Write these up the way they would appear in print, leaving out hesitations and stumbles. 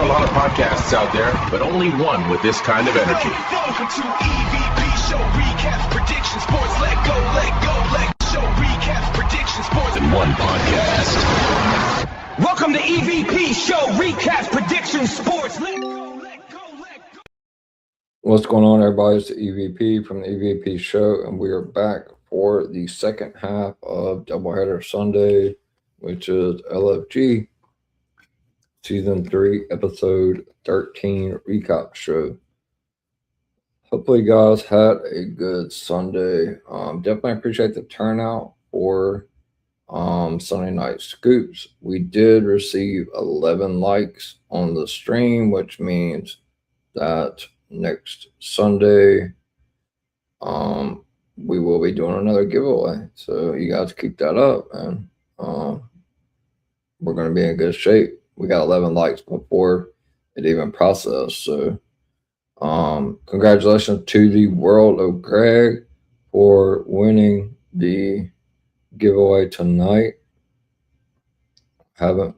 lot of podcasts out there, but only one with this kind of energy. Welcome to EVP Show Recaps, Predictions, Sports. Let go, show recaps, predictions, sports. In one podcast. Welcome to EVP Show Recaps, Predictions, Sports. Let go. What's going on, everybody? It's the EVP from the EVP Show, and we are back for the second half of Doubleheader Sunday, which is LFG Season 3, Episode 13 Recap Show. Hopefully, you guys had a good Sunday. Definitely appreciate the turnout for Sunday Night Scoops. We did receive 11 likes on the stream, which means that next Sunday we will be doing another giveaway, so you guys keep that up, and we're going to be in good shape. We got 11 likes before it even processed, so congratulations to the World of Greg for winning the giveaway tonight. I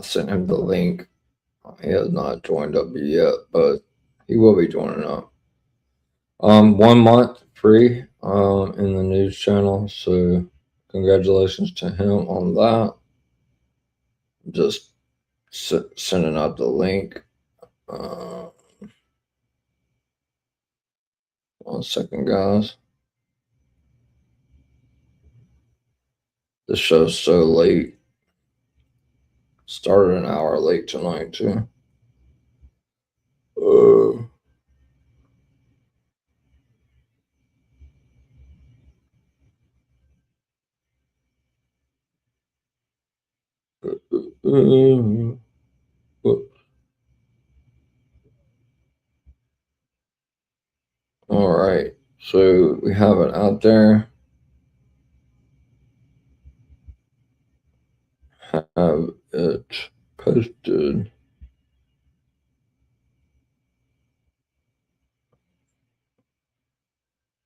sent him the link. He has not joined up yet, but he will be joining up. 1 month free in the news channel, so congratulations to him on that. Just sending out the link. 1 second, guys. This show's so late. Started an hour late tonight, too. All right, so we have it out there. Have it posted.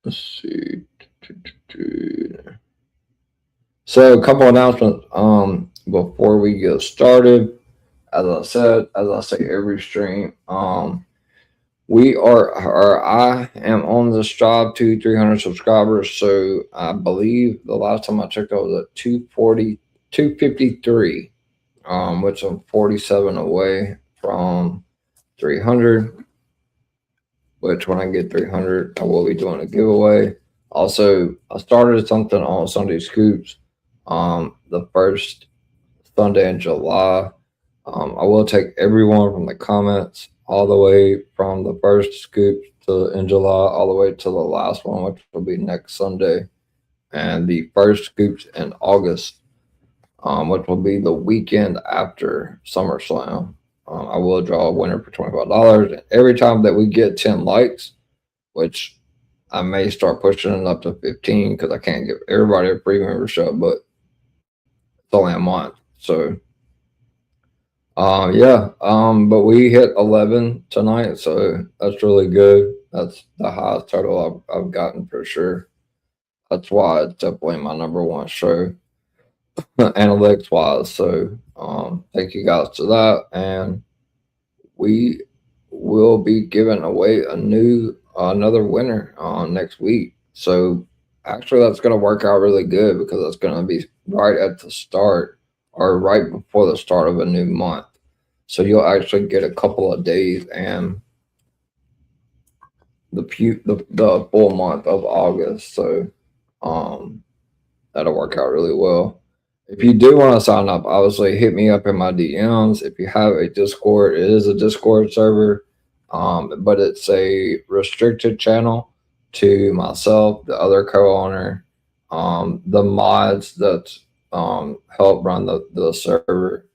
Let's see. So a couple announcements before we get started. As I say every stream, I am on this drive to 300 subscribers. So I believe the last time I checked, I was at 253, which I'm 47 away from 300. Which when I get 300, I will be doing a giveaway. Also, I started something on Sunday Scoops, the first Sunday in July. I will take everyone from the comments all the way from the first scoop in July all the way to the last one, which will be next Sunday, and the first scoops in August, which will be the weekend after SummerSlam. I will draw a winner for $25. And every time that we get 10 likes, which I may start pushing it up to 15 because I can't give everybody a free membership, but it's only a month. So, but we hit 11 tonight, so that's really good. That's the highest total I've gotten for sure. That's why it's definitely my number one show, analytics wise. So, thank you guys to that, and we will be giving away another winner next week. So actually, that's going to work out really good because it's going to be right at the start or right before the start of a new month. So you'll actually get a couple of days and the full month of August. So that'll work out really well. If you do want to sign up, obviously hit me up in my DMs. If you have a Discord, it is a Discord server, but it's a restricted channel to myself, the other co-owner, the mods that help run the server,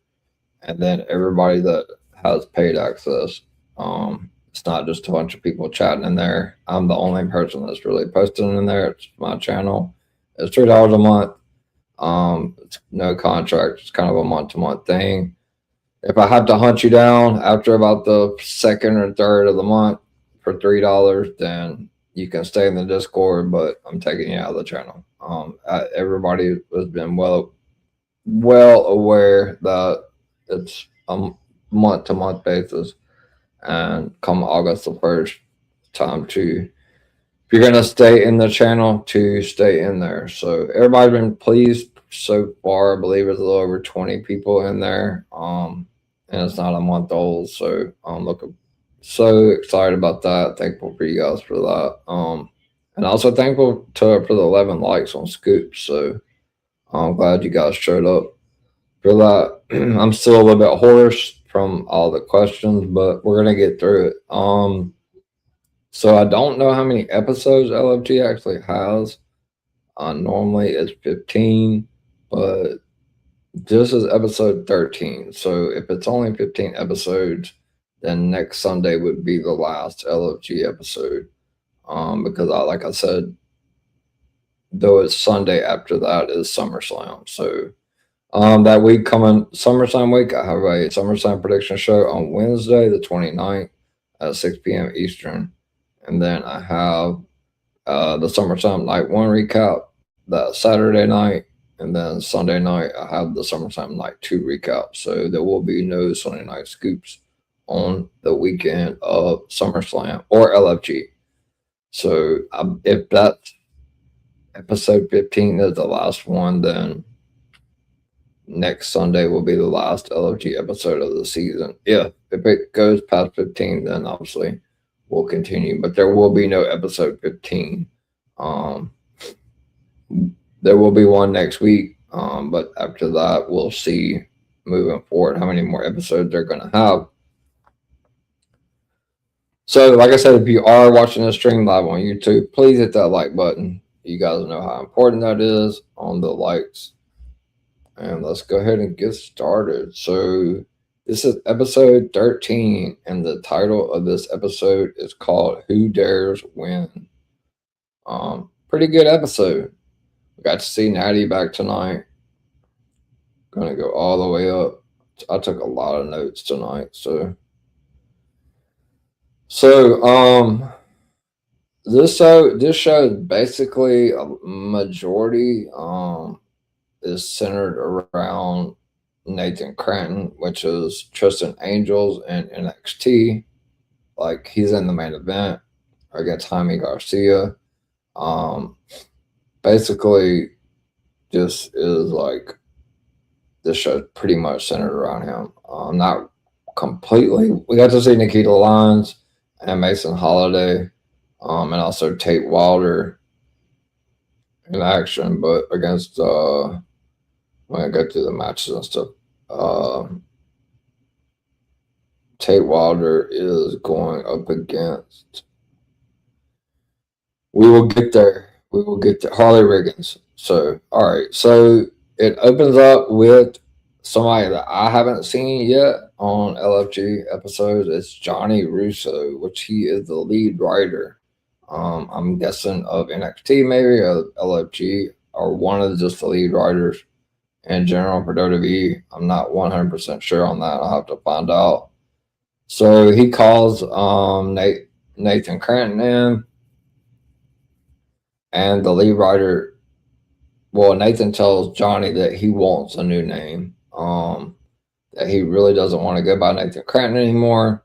and then everybody that has paid access. It's not just a bunch of people chatting in there. I'm the only person that's really posting in there. It's my channel. It's $3 a month. It's no contract. It's kind of a month-to-month thing. If I have to hunt you down after about the second or third of the month for $3, then you can stay in the Discord, but I'm taking you out of the channel. Everybody has been well aware that it's month to month basis. And come August the 1st, time to, if you're going to stay in the channel, to stay in there. So everybody's been pleased so far. I believe it's a little over 20 people in there. And it's not a month old. So I'm looking so excited about that. Thankful for you guys for that. And also thankful for the 11 likes on Scoop. So I'm glad you guys showed up for that. I'm still a little bit hoarse from all the questions, but we're gonna get through it. So I don't know how many episodes LFG actually has. Normally it's 15, but this is episode 13. So if it's only 15 episodes, then next Sunday would be the last LFG episode. Because like I said, though it's Sunday after that is SummerSlam. So that week coming, SummerSlam week, I have a SummerSlam prediction show on Wednesday, the 29th at 6 p.m. Eastern. And then I have the SummerSlam Night 1 recap that Saturday night. And then Sunday night, I have the SummerSlam Night 2 recap. So there will be no Sunday night scoops on the weekend of SummerSlam or LFG. So if that episode 15 is the last one, then next Sunday will be the last LFG episode of the season. Yeah, if it goes past 15, then obviously we'll continue. But there will be no episode 15. There will be one next week, but after that, we'll see moving forward how many more episodes they're going to have. So, like I said, if you are watching this stream live on YouTube, please hit that like button. You guys know how important that is on the likes. And let's go ahead and get started. So this is episode 13, and the title of this episode is called Who Dares Win? Pretty good episode. We got to see Natty back tonight. Gonna go all the way up. I took a lot of notes tonight. So this show is basically a majority is centered around Nathan Cranton, which is Tristan Angels and NXT. Like, he's in the main event against Jaime Garcia. Basically, just is like this show pretty much centered around him. Not completely. We got to see Nikita Lyons and Mason Holiday, and also Tate Wilder in action, but against when I go through the matches and stuff, Tate Wilder is going up against. We will get there. Harley Riggins. So, all right. So it opens up with somebody that I haven't seen yet on LFG episodes. It's Johnny Russo, which he is the lead writer. I'm guessing of NXT maybe, or LFG, or one of just the lead writers in general for WWE. I'm not 100% sure on that. I'll have to find out. So he calls Nathan Cranton in, and the lead writer, well, Nathan tells Johnny that he wants a new name, that he really doesn't want to go by Nathan Cranton anymore.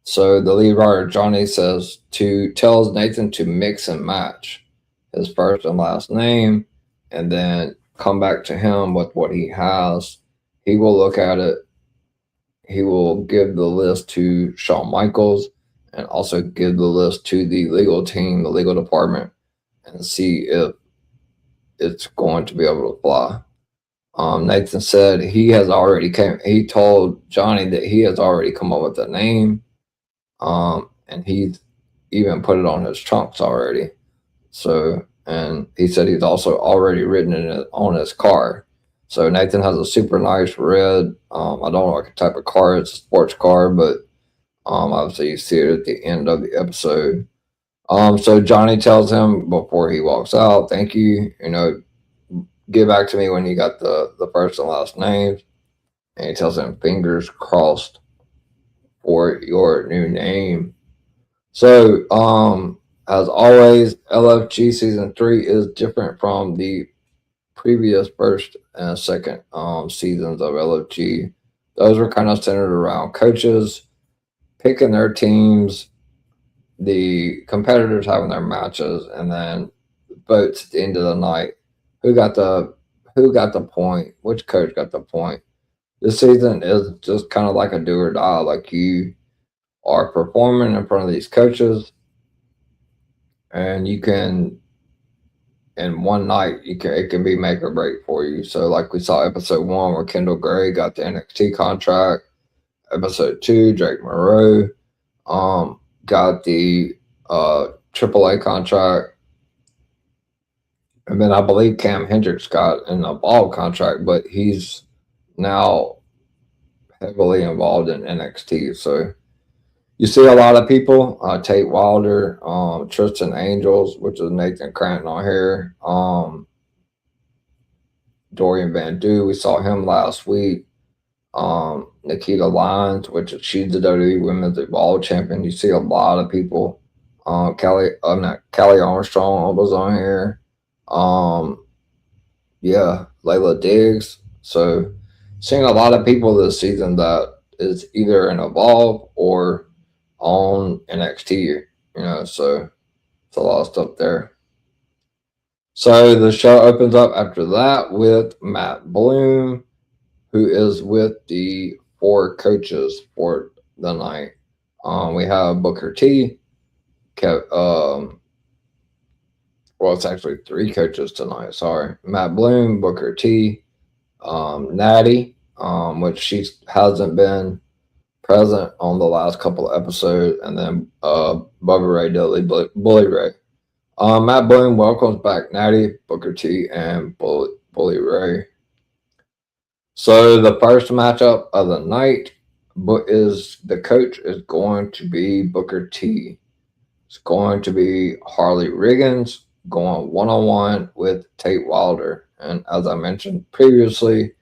So the lead writer, Johnny, tells Nathan to mix and match his first and last name, and then come back to him with what he has. He will look at it. He will give the list to Shawn Michaels and also give the list to the legal team, the legal department, and see if it's going to be able to fly. Nathan said he told Johnny that he has already come up with a name, and he's even put it on his trunks already. So, and he said he's also already written it on his car. So Nathan has a super nice red, I don't know what type of car, it's a sports car, but obviously you see it at the end of the episode. So Johnny tells him before he walks out, thank you, get back to me when you got the first and last names. And he tells him, fingers crossed for your new name. So, as always, LFG Season 3 is different from the previous first and second seasons of LFG. Those were kind of centered around coaches picking their teams, the competitors having their matches, and then votes at the end of the night. Who got the point? Which coach got the point? This season is just kind of like a do or die. Like you are performing in front of these coaches, and you can in one night it can be make or break for you. So like we saw episode 1 where Kendall Gray got the NXT contract. Episode 2, Drake Monroe got the AAA contract. And then I believe Cam Hendricks got an Evolve contract, but he's now heavily involved in NXT. So you see a lot of people, Tate Wilder, Tristan Angels, which is Nathan Cranton on here, Dorian Van Du, we saw him last week. Nikita Lyons, which is she's the WWE Women's Evolve champion. You see a lot of people. Kelly Armstrong was on here. Yeah, Layla Diggs. So seeing a lot of people this season that is either in Evolve or on NXT, so it's a lot of stuff there. So the show opens up after that with Matt Bloom, who is with the 4 coaches for the night. We have Booker T, it's actually 3 coaches tonight. Sorry, Matt Bloom, Booker T, Natty, which she hasn't been present on the last couple of episodes, and then Bubba Ray Dudley, Bully Ray. Matt Bloom welcomes back Natty, Booker T, and Bully Ray. So the first matchup of the night is the coach is going to be Booker T. It's going to be Harley Riggins going one-on-one with Tate Wilder. And as I mentioned previously,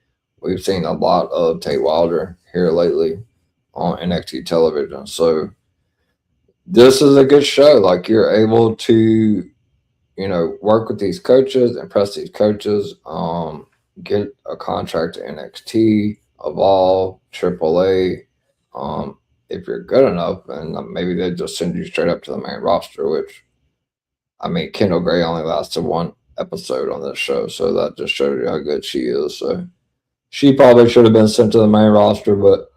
we've seen a lot of Tate Wilder here lately on NXT television. So this is a good show. Like you're able to, work with these coaches, impress these coaches, get a contract to NXT, Evolve, AAA. If you're good enough, and maybe they just send you straight up to the main roster, which, Kendall Gray only lasted 1 episode on this show, so that just showed you how good she is. So she probably should have been sent to the main roster, but,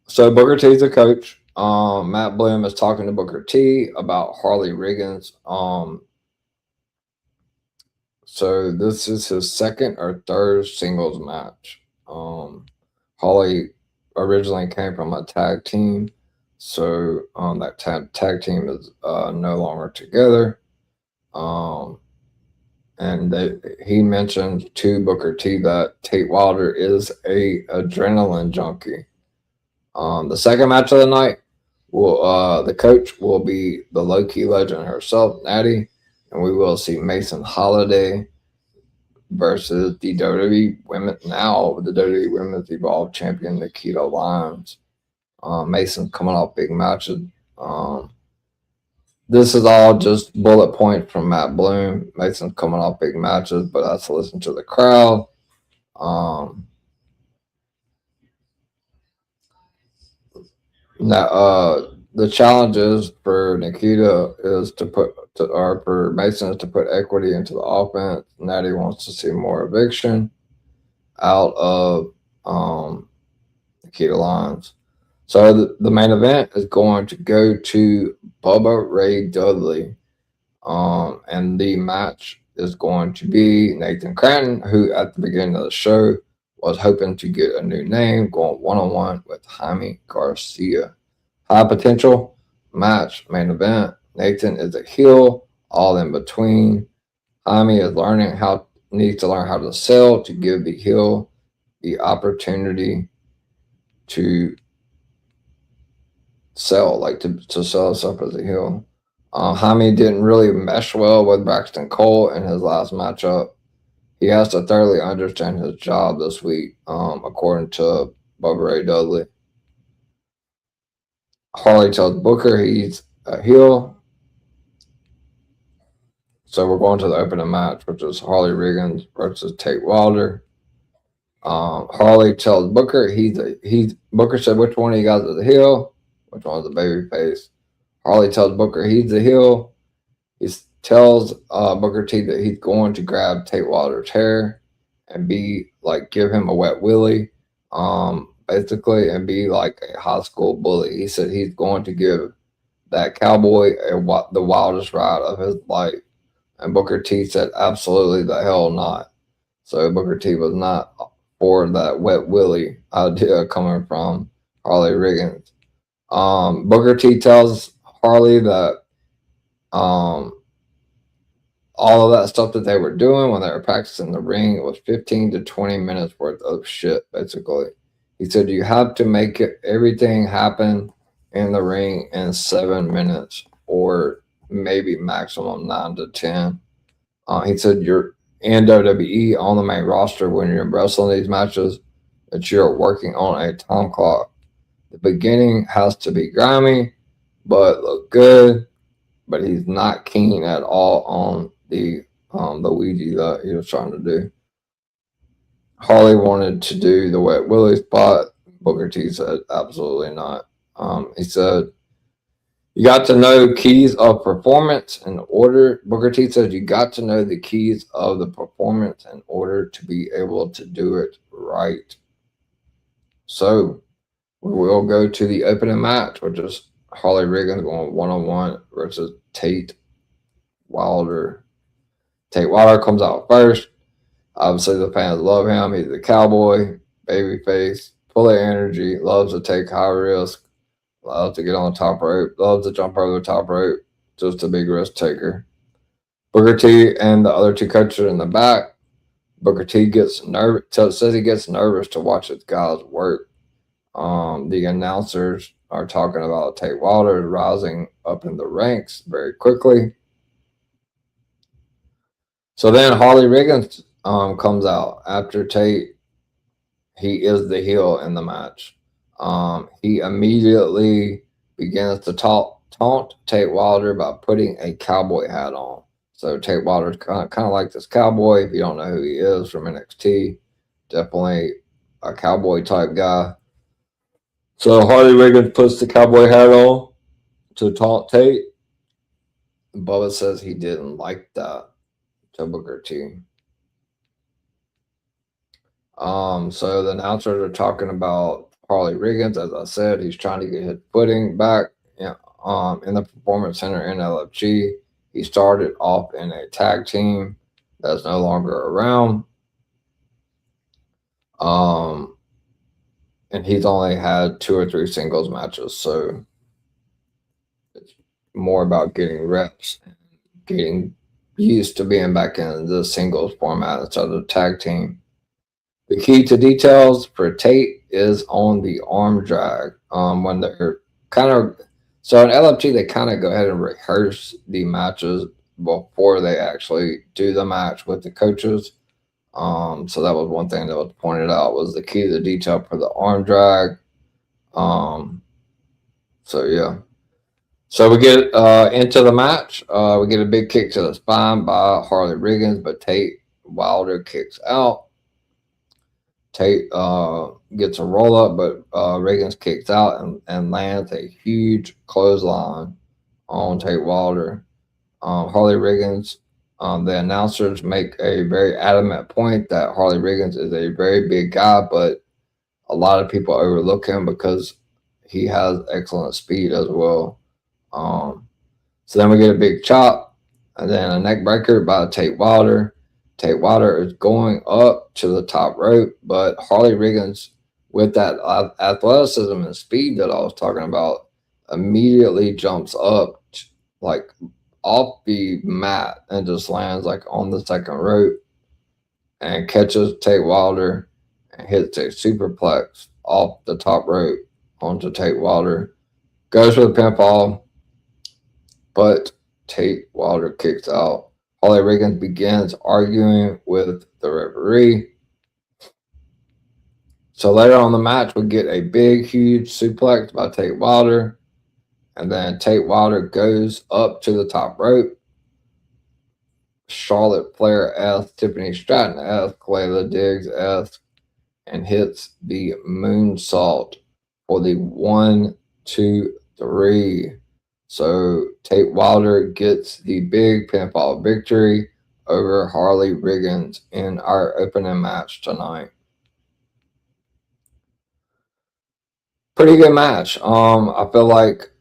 so Booker T's a coach. Matt Bloom is talking to Booker T about Harley Riggins. So this is his 2nd or 3rd singles match. Harley originally came from a tag team, so that tag team is no longer together. And he mentioned to Booker T that Tate Wilder is a adrenaline junkie. The second match of the night, the coach will be the low-key legend herself, Natty, and we will see Mason Holiday versus the WWE Women's Evolve champion Nikita Lyons. Mason coming off big matches. This is all just bullet points from Matt Bloom. Mason's coming off big matches, but that's to listen to the crowd. Now, the challenges for Nikita is for Mason is to put equity into the offense. Natty wants to see more eviction out of Nikita Lyons. So the main event is going to go to Bubba Ray Dudley. And the match is going to be Nathan Cranton, who at the beginning of the show was hoping to get a new name, going one-on-one with Jaime Garcia. High potential match, main event. Nathan is a heel, all in between. Jaime is needs to learn how to sell to give the heel the opportunity to sell, to sell himself as a heel. Jaime didn't really mesh well with Braxton Cole in his last matchup. He has to thoroughly understand his job this week, according to Bubba Ray Dudley. Harley tells Booker he's a heel. So we're going to the opening match, which is Harley Riggins versus Tate Wilder. Harley tells Booker Booker said, which one of you guys is the heel? Which one's the baby face? Harley tells Booker he's the heel. He tells Booker T that he's going to grab Tate Wilder's hair and be like, give him a wet willy, basically, and be like a high school bully. He said he's going to give that cowboy the wildest ride of his life. And Booker T said, absolutely the hell not. So Booker T was not for that wet willy idea coming from Harley Riggins. Booker T tells Harley that all of that stuff that they were doing when they were practicing the ring, it was 15 to 20 minutes worth of shit, basically. He said, you have to make everything happen in the ring in 7 minutes or maybe maximum 9 to 10. He said, you're in WWE on the main roster when you're wrestling these matches, that you're working on a time clock. The beginning has to be grimy, but look good. But he's not keen at all on the Ouija that he was trying to do. Harley wanted to do the wet willy spot. Booker T said absolutely not. He said, you got to know keys of performance in order. Booker T said you got to know the keys of the performance in order to be able to do it right. So we will go to the opening match, which is Harley Riggins going one-on-one versus Tate Wilder. Tate Wilder comes out first. Obviously, the fans love him. He's a cowboy, babyface, full of energy, loves to take high risk, loves to get on the top rope, loves to jump over the top rope, just a big risk taker. Booker T and the other two coaches are in the back. Booker T gets nervous, says he gets nervous to watch his guys work. The announcers are talking about Tate Wilder rising up in the ranks very quickly. So then Harley Riggins comes out after Tate. He is the heel in the match. He immediately begins to taunt Tate Wilder by putting a cowboy hat on. So Tate Wilder's kind of like this cowboy. If you don't know who he is from NXT, definitely a cowboy type guy. So Harley Riggins puts the cowboy hat on to taunt Tate. Bubba says he didn't like that to Booker T. So the announcers are talking about Harley Riggins. As I said, he's trying to get his footing back in the Performance Center in LFG. He started off in a tag team that's no longer around. And he's only had 2 or 3 singles matches, so it's more about getting reps and getting used to being back in the singles format instead of the tag team. The key to details for Tate is on the arm drag. When they're so in LFG, they kind of go ahead and rehearse the matches before they actually do the match with the coaches. So that was one thing that was pointed out, was the key to the detail for the arm drag. So yeah. So we get into the match. We get a big kick to the spine by Harley Riggins, but Tate Wilder kicks out. Tate gets a roll up, but Riggins kicks out and lands a huge clothesline on Tate Wilder. Harley Riggins, the announcers make a very adamant point that Harley Riggins is a very big guy, but a lot of people overlook him because he has excellent speed as well. So then we get a big chop and then a neck breaker by Tate Wilder. Tate Wilder is going up to the top rope, but Harley Riggins, with that athleticism and speed that I was talking about, immediately jumps up like off the mat and just lands like on the second rope and catches Tate Wilder and hits a superplex off the top rope onto Tate Wilder. Goes for the pinfall, but Tate Wilder kicks out. Harley Riggins begins arguing with the referee. So later on the match, we get a big, huge suplex by Tate Wilder. And then Tate Wilder goes up to the top rope. Charlotte Flair-esque, Tiffany Stratton-esque, Layla Diggs-esque. and hits the moonsault for the 1, 2, 3. So Tate Wilder gets the big pinfall victory over Harley Riggins in our opening match tonight. Pretty good match. I feel like,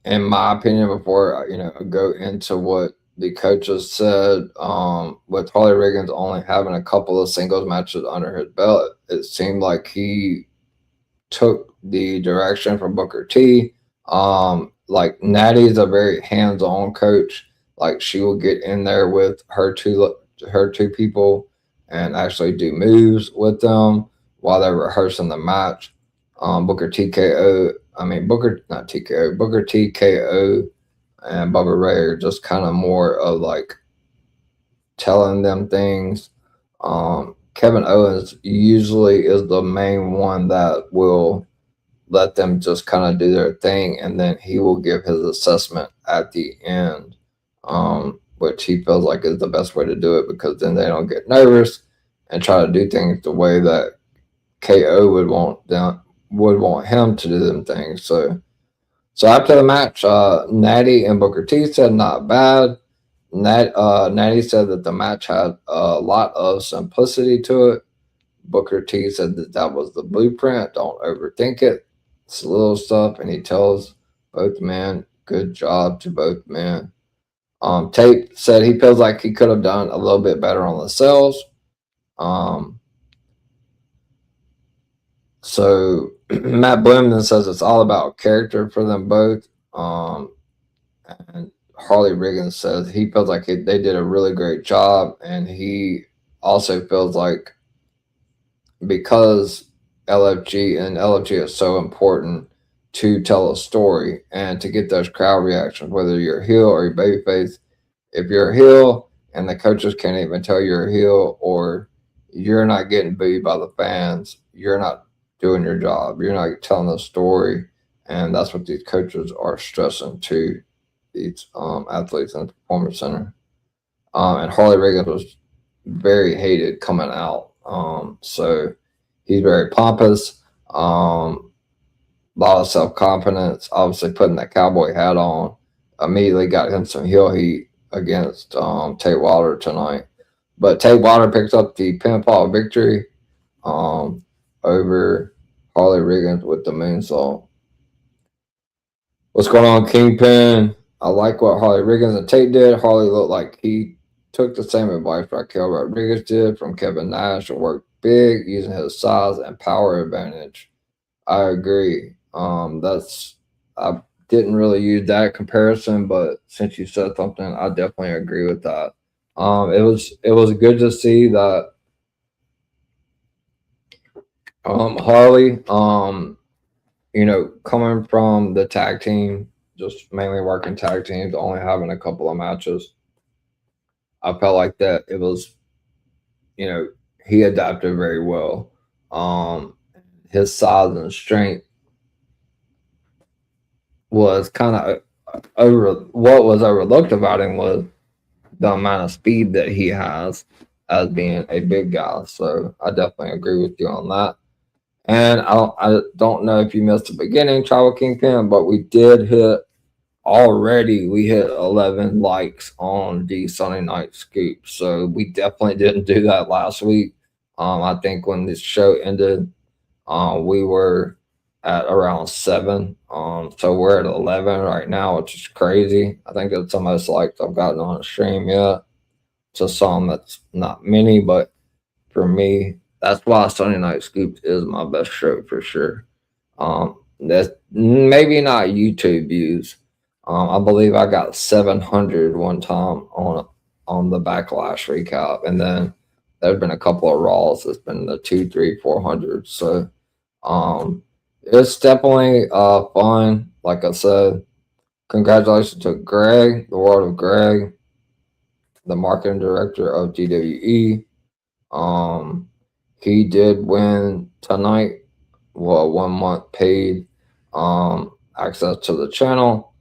in my opinion, before I go into what the coaches said, with Harley Riggins only having a couple of singles matches under his belt, it seemed like he took the direction from Booker T. Like Natty is a very hands-on coach. Like she will get in there with her two people and actually do moves with them while they're rehearsing the match. Booker TKO, Booker not TKO, Booker TKO and Bubba Ray are just kind of more of like telling them things. Kevin Owens usually is the main one that will let them just kind of do their thing, and then he will give his assessment at the end, which he feels like is the best way to do it, because then they don't get nervous and try to do things the way that KO would want him to do them things. So after the match, Natty and Booker T said not bad. Natty said that the match had a lot of simplicity to it. Booker T said that was the blueprint. Don't overthink it. It's little stuff, and he tells both men, good job to both men. Tate said he feels like he could have done a little bit better on the sales. So Matt Bloomington says it's all about character for them both. And Harley Riggins says he feels like they did a really great job, and he also feels like because LFG is so important to tell a story and to get those crowd reactions, whether you're a heel or a babyface. If you're a heel and the coaches can't even tell you're a heel, or you're not getting booed by the fans, you're not doing your job. You're not telling the story, and that's what these coaches are stressing to these athletes in the Performance Center. And Harley Riggins was very hated coming out. So he's very pompous, a lot of self-confidence, obviously putting that cowboy hat on. Immediately got him some heel heat against Tate Wilder tonight. But Tate Wilder picks up the pinfall victory over Harley Riggins with the moonsault. What's going on, Kingpin? I like what Harley Riggins and Tate did. Harley looked like he took the same advice Raquel Rodriguez did from Kevin Nash and worked big using his size and power advantage. I agree. I didn't really use that comparison, but since you said something, I definitely agree with that. It was good to see that Harley, coming from the tag team, just mainly working tag teams, only having a couple of matches, I felt like that it was, he adapted very well. His size and strength was kind of what was overlooked about him was the amount of speed that he has as being a big guy. So I definitely agree with you on that. And I don't know if you missed the beginning, Tribal Kingpin, but we hit 11 likes on the Sunday Night Scoop. So we definitely didn't do that last week. I think when this show ended, we were at around 7. So we're at 11 right now, which is crazy. I think it's the most likes I've gotten on a stream yet. It's a song that's not many, but for me, that's why Sunday Night Scoop is my best show for sure. That's maybe not YouTube views. I believe I got 700 one time on the Backlash recap, and then there's been a couple of Raws that's been the 200, 300, 400. So it's definitely fun. Like I said, congratulations to Greg, the World of Greg, the marketing director of GWE. He did win tonight. Well, 1 month paid access to the channel,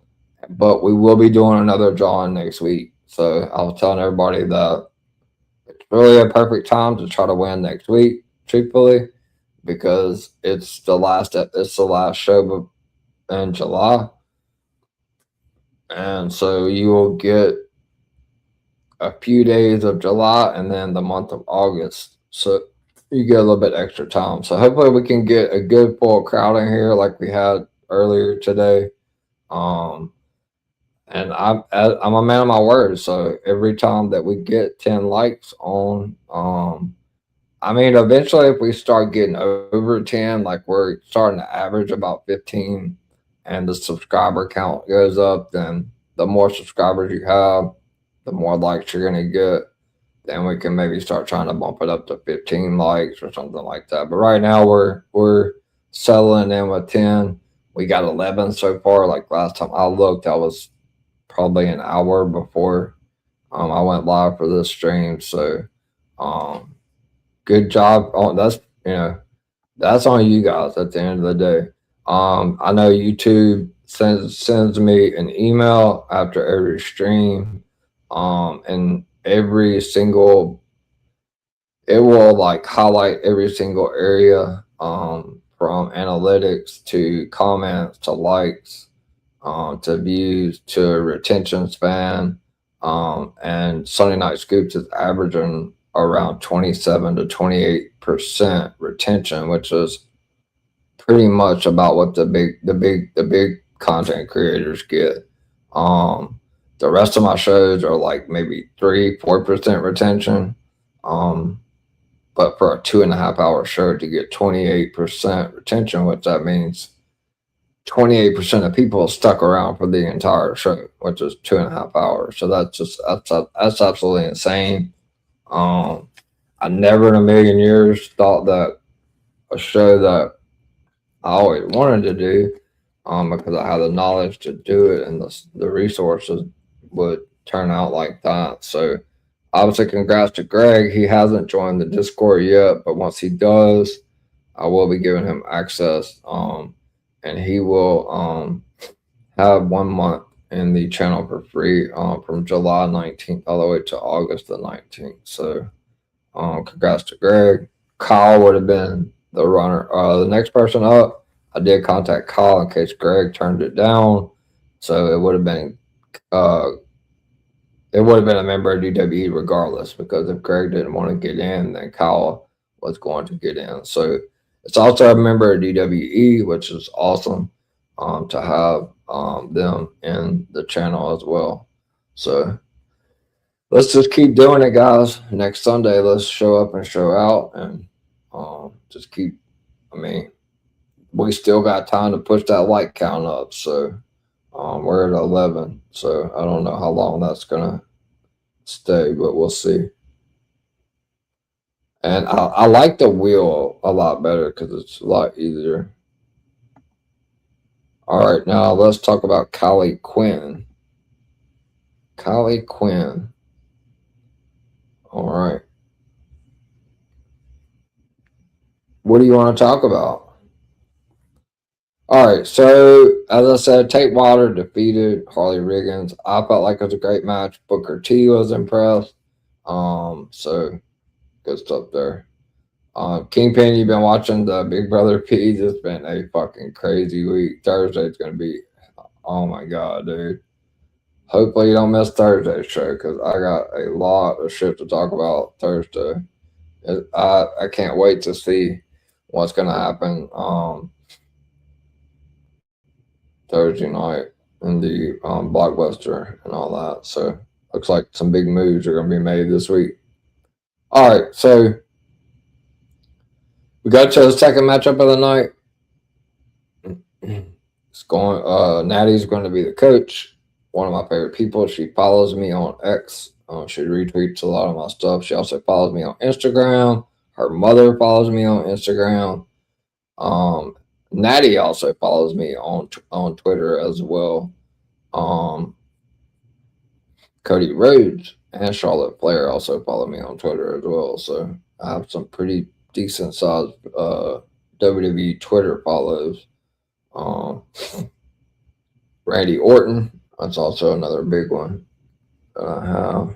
but we will be doing another drawing next week. So I was telling everybody that it's really a perfect time to try to win next week, truthfully. because it's the last show in July, and so you will get a few days of July and then the month of August. So you get a little bit extra time. So hopefully we can get a good full crowd in here like we had earlier today. Um, and I'm a man of my word. So every time that we get 10 likes on, I mean, eventually if we start getting over 10, like we're starting to average about 15 and the subscriber count goes up, then the more subscribers you have, the more likes you're going to get. Then we can maybe start trying to bump it up to 15 likes or something like that. But right now we're settling in with 10. We got 11 so far. Like last time I looked, I was probably an hour before I went live for this stream. So um, good job on that's that's on you guys at the end of the day. I know YouTube sends me an email after every stream, and every single it will like highlight every single area, from analytics to comments to likes, to views to retention span. And Sunday Night Scoops is averaging around 27 to 28% retention, which is pretty much about what the big content creators get. The rest of my shows are like maybe 3-4% retention. But for a 2.5 hour show to get 28% retention, what that means 28% of people stuck around for the entire show, which is 2.5 hours. So that's absolutely insane. I never in a million years thought that a show that I always wanted to do, because I had the knowledge to do it and the resources would turn out like that. So obviously, congrats to Greg. He hasn't joined the Discord yet, but once he does, I will be giving him access. And he will have 1 month in the channel for free, from July 19th all the way to August the 19th. So congrats to Greg. Kyle would have been the runner. The next person up, I did contact Kyle in case Greg turned it down. So it would have been a member of DWE regardless, because if Greg didn't want to get in, then Kyle was going to get in. So it's also a member of DWE, which is awesome, to have them in the channel as well. So let's just keep doing it, guys. Next Sunday, let's show up and show out, and just keep. I mean, we still got time to push that like count up. So we're at 11. So I don't know how long that's gonna stay, but we'll see. And I like the wheel a lot better because it's a lot easier. All right, now let's talk about Kylie Quinn. Kylie Quinn. All right. What do you want to talk about? All right, so as I said, Tate Wilder defeated Harley Riggins. I felt like it was a great match. Booker T was impressed. So good stuff there. Kingpin, you've been watching the Big Brother P's. It's been a fucking crazy week. Thursday's gonna be, oh my god, dude. Hopefully you don't miss Thursday's show because I got a lot of shit to talk about Thursday. I can't wait to see what's gonna happen Thursday night in the Blockbuster and all that. So looks like some big moves are gonna be made this week. All right, so we got to the second matchup of the night. It's going. Natty's going to be the coach. One of my favorite people. She follows me on X. She retweets a lot of my stuff. She also follows me on Instagram. Her mother follows me on Instagram. Natty also follows me on Twitter as well. Cody Rhodes and Charlotte Flair also follow me on Twitter as well. So I have some pretty decent sized WWE Twitter follows. Randy Orton, that's also another big one that I have.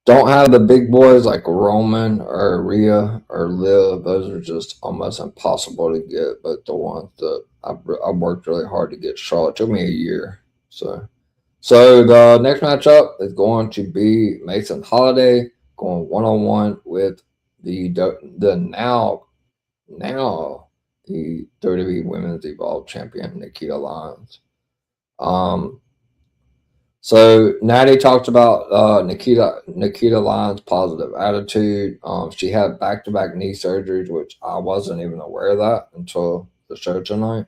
don't have the big boys like Roman or Rhea or Liv. Those are just almost impossible to get. But the ones that I worked really hard to get Charlotte. It took me a year. So the next matchup is going to be Mason Holiday going 1-on-1 with the now the WWE Women's Evolved Champion Nikita Lyons. So Natty talked about Nikita Lyons' positive attitude. She had back-to-back knee surgeries, which I wasn't even aware of that until the show tonight.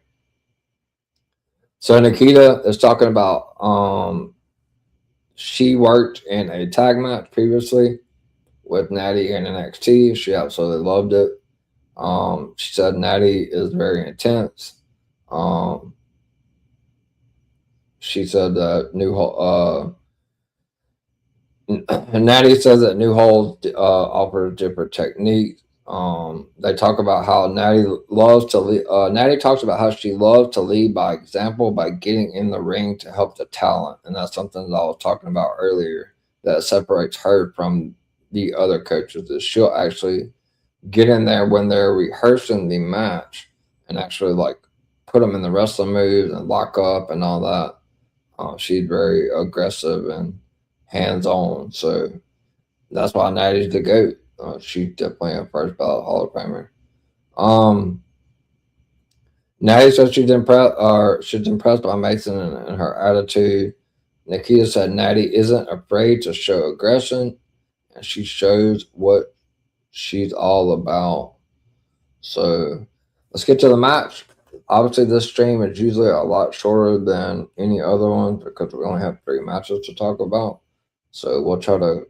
So Nikita is talking about she worked in a tag match previously with Natty in NXT. She absolutely loved it. She said Natty is very intense. She said that Natty says that New Hall offers different techniques. They talk about how Natty loves to lead. Natty talks about how she loves to lead by example by getting in the ring to help the talent, and that's something that I was talking about earlier that separates her from the other coaches. Is she'll actually get in there when they're rehearsing the match and actually like put them in the wrestling moves and lock up and all that. She's very aggressive and hands-on, so that's why Natty's the GOAT. She's definitely a first ballot Hall of Famer. Natty said she's impressed by Mason and her attitude. Nikita said Natty isn't afraid to show aggression, and she shows what she's all about. So let's get to the match. Obviously, this stream is usually a lot shorter than any other one because we only have 3 matches to talk about. So we'll try to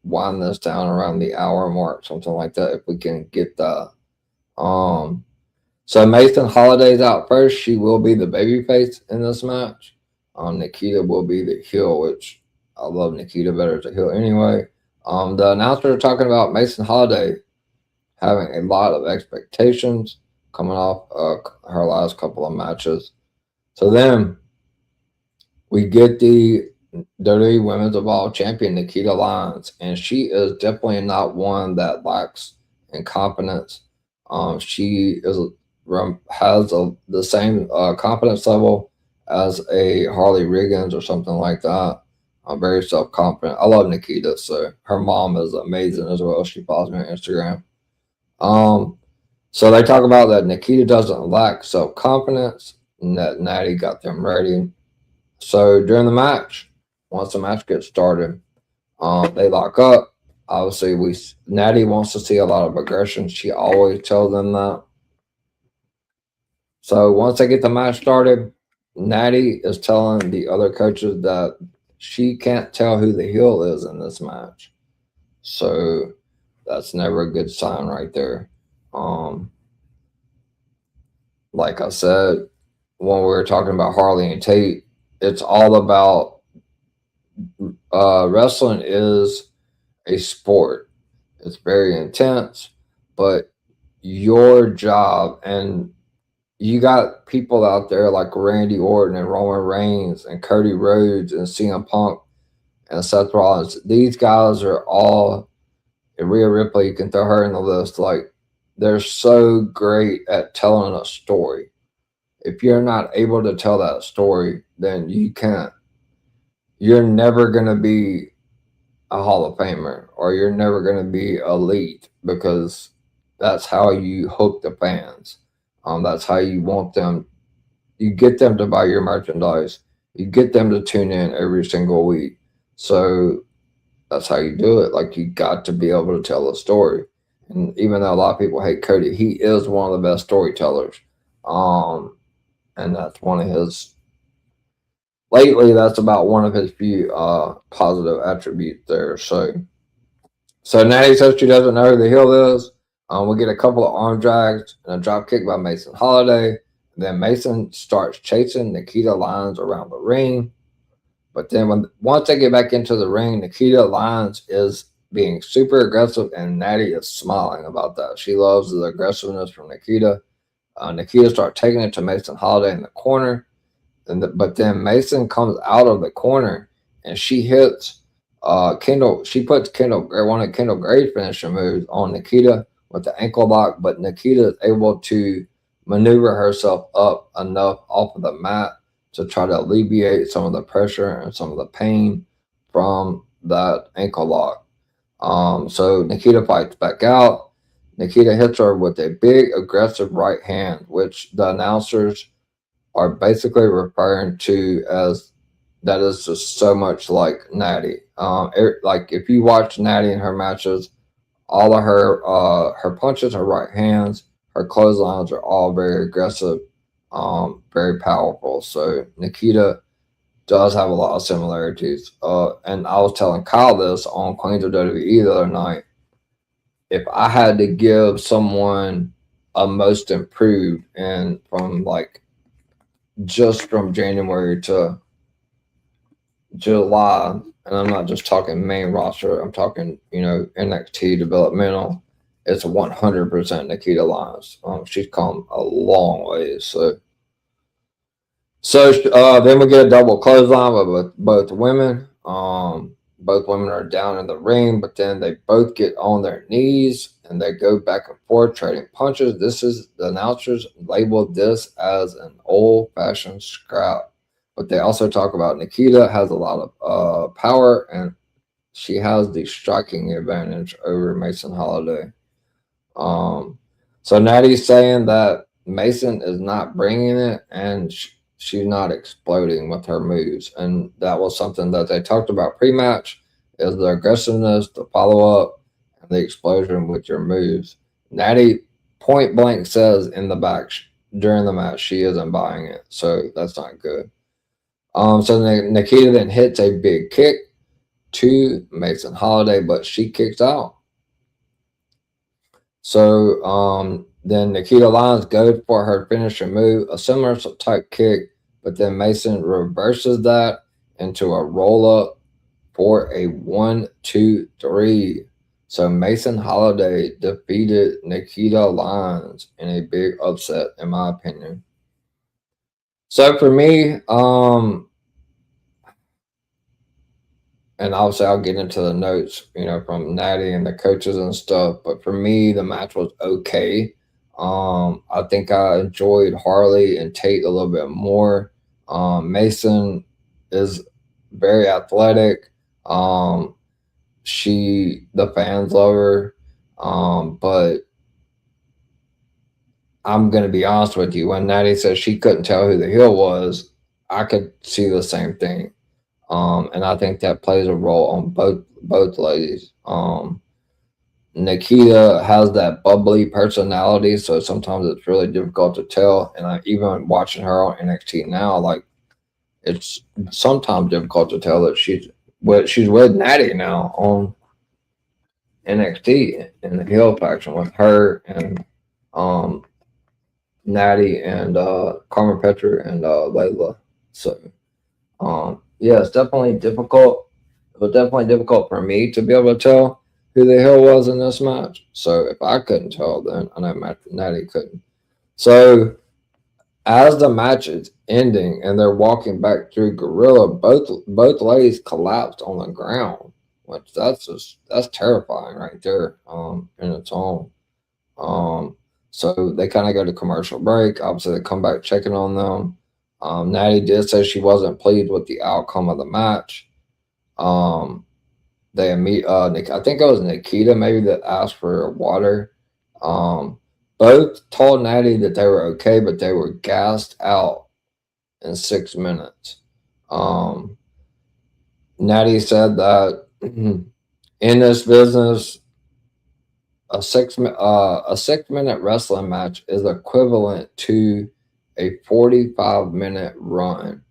wind this down around the hour mark, something like that, if we can get that. So Mason Holiday's out first. She will be the babyface in this match. Nikita will be the heel, which I love Nikita better as a heel anyway. The announcer are talking about Mason Holiday having a lot of expectations coming off her last couple of matches. So then we get the WWE Women's Evolved Champion Nikita Lyons, and she is definitely not one that lacks in confidence. She has the same confidence level as a Harley Riggins or something like that. I'm very self-confident. I love Nikita, so her mom is amazing as well. She follows me on Instagram. So they talk about that Nikita doesn't lack self-confidence and that Natty got them ready. So during the match, once the match gets started, they lock up. Obviously, Natty wants to see a lot of aggression. She always tells them that. So once they get the match started, Natty is telling the other coaches that she can't tell who the heel is in this match. So that's never a good sign right there. Like I said, when we were talking about Harley and Tate, it's all about wrestling is a sport. It's very intense, but your job, and you got people out there like Randy Orton and Roman Reigns and Cody Rhodes and CM Punk and Seth Rollins. These guys are all, and Rhea Ripley, you can throw her in the list. Like, they're so great at telling a story. If you're not able to tell that story, then you're never going to be a Hall of Famer, or you're never going to be elite, because that's how you hook the fans. That's how you want them. You get them to buy your merchandise. You get them to tune in every single week. So that's how you do it. Like, you got to be able to tell a story. And even though a lot of people hate Cody, he is one of the best storytellers. And that's one of his, lately, that's about one of his few positive attributes there. So Natty says she doesn't know who the heel is. We get a couple of arm drags and a drop kick by Mason Holiday. Then Mason starts chasing Nikita Lyons around the ring. But then once they get back into the ring, Nikita Lyons is being super aggressive, and Natty is smiling about that. She loves the aggressiveness from Nikita. Nikita starts taking it to Mason Holiday in the corner. But then Mason comes out of the corner, and she hits She puts one of Kendall Gray's finishing moves on Nikita with the ankle lock, but Nikita is able to maneuver herself up enough off of the mat to try to alleviate some of the pressure and some of the pain from that ankle lock. So Nikita fights back out. Nikita hits her with a big aggressive right hand, which the announcers are basically referring to as that is just so much like Natty. Like if you watch Natty in her matches, all of her punches, her right hands, her clotheslines are all very aggressive, very powerful. So Nikita does have a lot of similarities. And I was telling Kyle this on Queens of WWE the other night. If I had to give someone a most improved, and from like just from January to July, and I'm not just talking main roster, I'm talking, NXT developmental, it's 100% Nikita Lyons. She's come a long way. So then we get a double clothesline with both women. Both women are down in the ring, but then they both get on their knees and they go back and forth trading punches. The announcers labeled this as an old-fashioned scrap. But they also talk about Nikita has a lot of power and she has the striking advantage over Mason Holiday. So Natty's saying that Mason is not bringing it and she's not exploding with her moves. And that was something that they talked about pre-match is the aggressiveness, the follow-up, and the explosion with your moves. Natty point blank says in the back during the match she isn't buying it. So that's not good. So Nikita then hits a big kick to Mason Holiday, but she kicks out. So then Nikita Lyons goes for her finisher move, a similar type kick, but then Mason reverses that into a roll up for a 1-2-3. So Mason Holiday defeated Nikita Lyons in a big upset, in my opinion. So for me, and obviously I'll get into the notes, from Natty and the coaches and stuff. But for me, the match was okay. I think I enjoyed Harley and Tate a little bit more. Mason is very athletic. The fans love her. But I'm going to be honest with you. When Natty said she couldn't tell who the heel was, I could see the same thing. And I think that plays a role on both ladies. Nikita has that bubbly personality, so sometimes it's really difficult to tell. And even watching her on NXT now, like it's sometimes difficult to tell that she's with Natty now on NXT in the heel faction with her and Natty and Carmen Petra and Layla. So yeah, it's definitely difficult. It was definitely difficult for me to be able to tell who the hell was in this match. So if I couldn't tell, then I know Natty couldn't. So as the match is ending and they're walking back through Gorilla, both ladies collapsed on the ground, which that's terrifying right there. In its own. So they kind of go to commercial break. Obviously, they come back checking on them. Natty did say she wasn't pleased with the outcome of the match. I think it was Nikita maybe that asked for water. Both told Natty that they were okay, but they were gassed out in 6 minutes. Natty said that in this business, a 6-minute wrestling match is equivalent to a 45-minute run.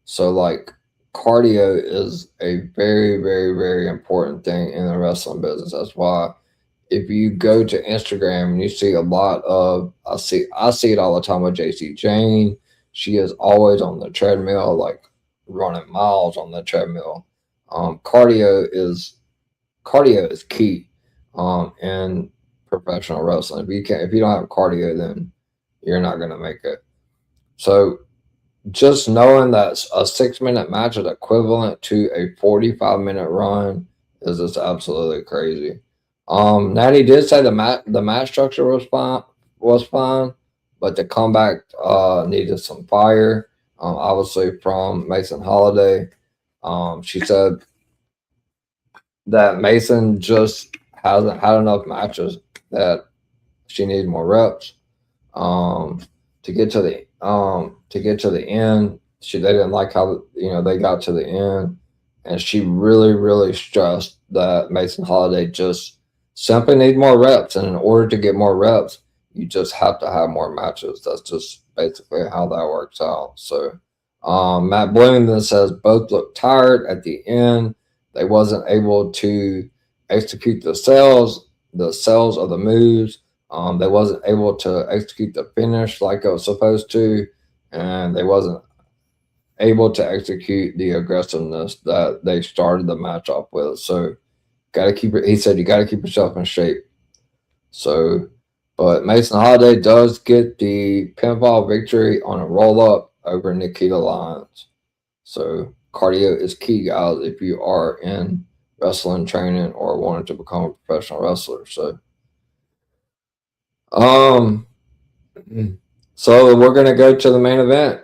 So like cardio is a very, very, very important thing in the wrestling business. That's why if you go to Instagram and you see a lot of, I see it all the time with JC Jane. She is always on the treadmill, like running miles on the treadmill. Cardio is key in professional wrestling. If you don't have cardio, then you're not going to make it. So just knowing that a 6-minute match is equivalent to a 45-minute run is just absolutely crazy. Natty did say the match structure was fine, but the comeback needed some fire. Obviously from Mason Holiday. She said that Mason just hasn't had enough matches, that she needs more reps. Um, to get to the end. They didn't like how they got to the end, and she really really stressed that Mason Holiday just simply need more reps, and in order to get more reps, you just have to have more matches. That's just basically how that works out. So, Matt Bloomington says both looked tired at the end. They wasn't able to execute the cells of the moves. They wasn't able to execute the finish like it was supposed to, and they wasn't able to execute the aggressiveness that they started the match off with. So, gotta keep it. He said you gotta keep yourself in shape. So, but Mason Holiday does get the pinfall victory on a roll up over Nikita Lyons. So, cardio is key, guys, if you are in wrestling training or wanting to become a professional wrestler. Um, so we're gonna go to the main event,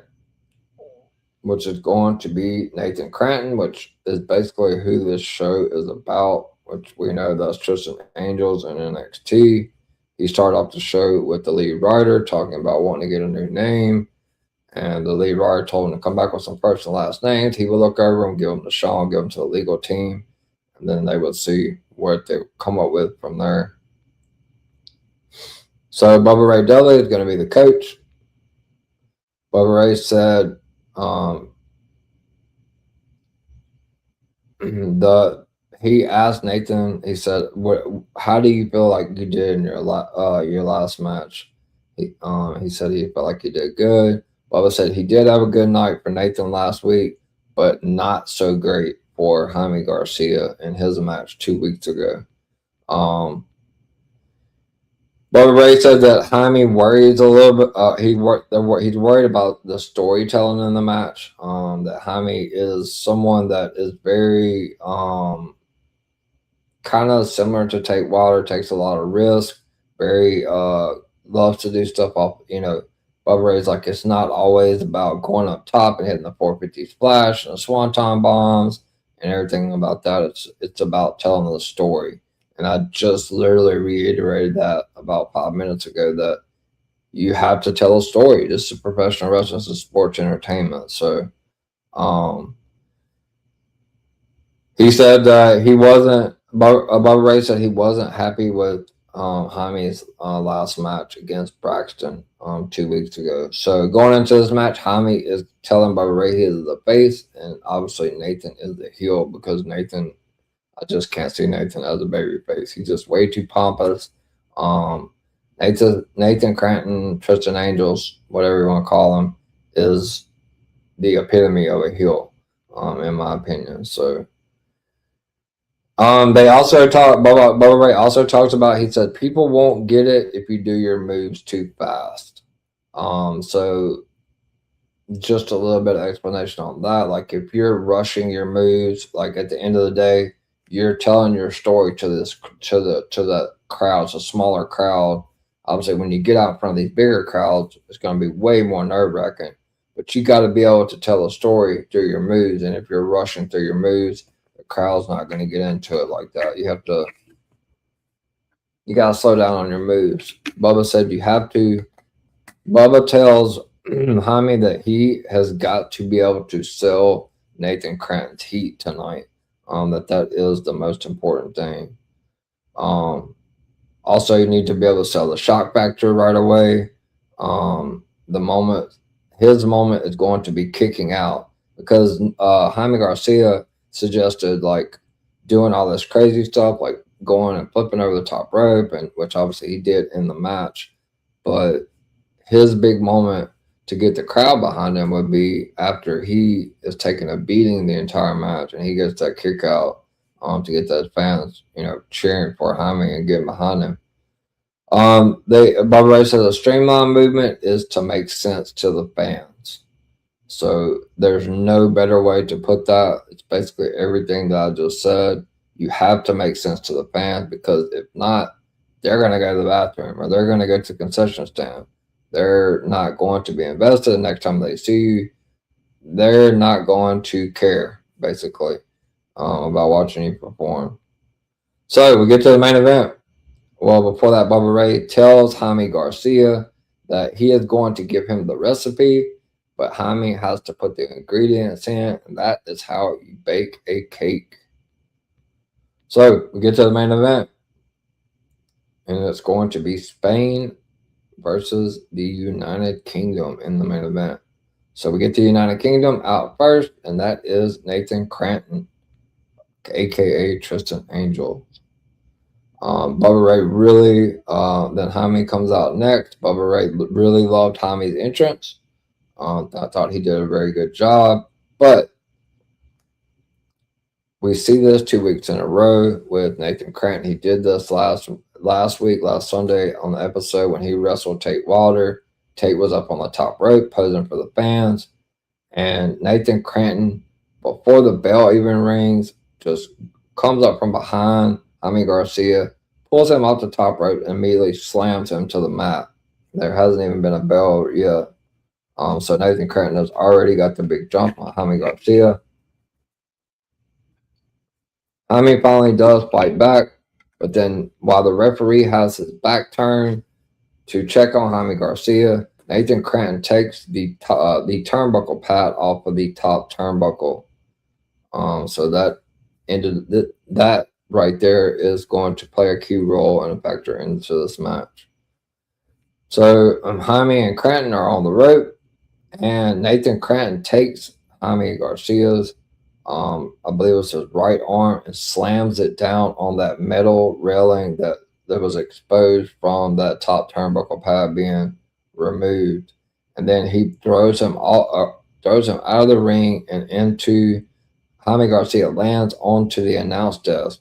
which is going to be Nathan Cranton, which is basically who this show is about, which we know that's Tristan Angels and NXT. He started off the show with the lead writer talking about wanting to get a new name, and the lead writer told him to come back with some first and last names. He would look over them, give them to Sean, give them to the legal team, and then they would see what they would come up with from there. So Bubba Ray Dudley is going to be the coach. Bubba Ray said he asked Nathan. He said, how do you feel like you did in your last match?" He said he felt like he did good. Bubba said he did have a good night for Nathan last week, but not so great for Jaime Garcia in his match 2 weeks ago. Bubba Ray said that Jaime worries a little bit. He's worried about the storytelling in the match. That Jaime is someone that is very kind of similar to Tate Wilder, takes a lot of risk, very loves to do stuff off. Bubba Ray's like, it's not always about going up top and hitting the 450 splash and the swanton bombs and everything about that. It's about telling the story. And I just literally reiterated that about 5 minutes ago, that you have to tell a story. This is professional wrestling, this is sports entertainment. So he said that he wasn't, Bubba Ray said he wasn't happy with Jaime's last match against Braxton 2 weeks ago. So going into this match, Jaime is telling Bubba Ray he is the face, and obviously Nathan is the heel, because I just can't see Nathan as a baby face. He's just way too pompous. Nathan Cranton, Tristan Angels, whatever you want to call him, is the epitome of a heel, in my opinion. So, they also Bubba Ray also talks about, he said, people won't get it if you do your moves too fast. So just a little bit of explanation on that. Like, if you're rushing your moves, like at the end of the day, you're telling your story to the crowd. It's a smaller crowd. Obviously, when you get out in front of these bigger crowds, it's going to be way more nerve-wracking. But you got to be able to tell a story through your moves. And if you're rushing through your moves, the crowd's not going to get into it like that. You got to slow down on your moves. Bubba said you have to. Bubba tells Jaime that he has got to be able to sell Nathan Cranton's heat tonight. That is the most important thing. Also, you need to be able to sell the shock factor right away. His moment is going to be kicking out, because Jaime Garcia suggested like doing all this crazy stuff, like going and flipping over the top rope, and which obviously he did in the match. But his big moment to get the crowd behind him would be after he is taking a beating the entire match, and he gets that kick out to get those fans, cheering for Jaime and getting behind him. Bubba Ray says a streamline movement is to make sense to the fans. So there's no better way to put that. It's basically everything that I just said. You have to make sense to the fans because if not, they're going to go to the bathroom or they're going to go to the concession stand. They're not going to be invested the next time they see you. They're not going to care, basically, about watching you perform. So we get to the main event. Well, before that, Bubba Ray tells Jaime Garcia that he is going to give him the recipe, but Jaime has to put the ingredients in, and that is how you bake a cake. So we get to the main event, and it's going to be Spain versus the United Kingdom in the main event. So we get the United Kingdom out first, and that is Nathan Cranton, aka Tristan Angel. Bubba Ray really, then Jaime comes out next. Bubba Ray really loved Jaime's entrance. I thought he did a very good job, but we see this 2 weeks in a row with Nathan Cranton. He did this last Sunday on the episode when he wrestled Tate Wilder. Tate was up on the top rope posing for the fans, and Nathan Cranton, before the bell even rings, just comes up from behind Jaime Garcia, pulls him off the top rope, and immediately slams him to the mat. There hasn't even been a bell yet. So Nathan Cranton has already got the big jump on Jaime Garcia. Jaime finally does fight back, but then while the referee has his back turned to check on Jaime Garcia, Nathan Cranton takes the turnbuckle pad off of the top turnbuckle. So that ended that right there is going to play a key role and a factor into this match. So Jaime and Cranton are on the rope, and Nathan Cranton takes Jaime Garcia's, I believe it was his right arm, and slams it down on that metal railing that was exposed from that top turnbuckle pad being removed. And then he throws him out of the ring and into Jaime Garcia lands onto the announce desk.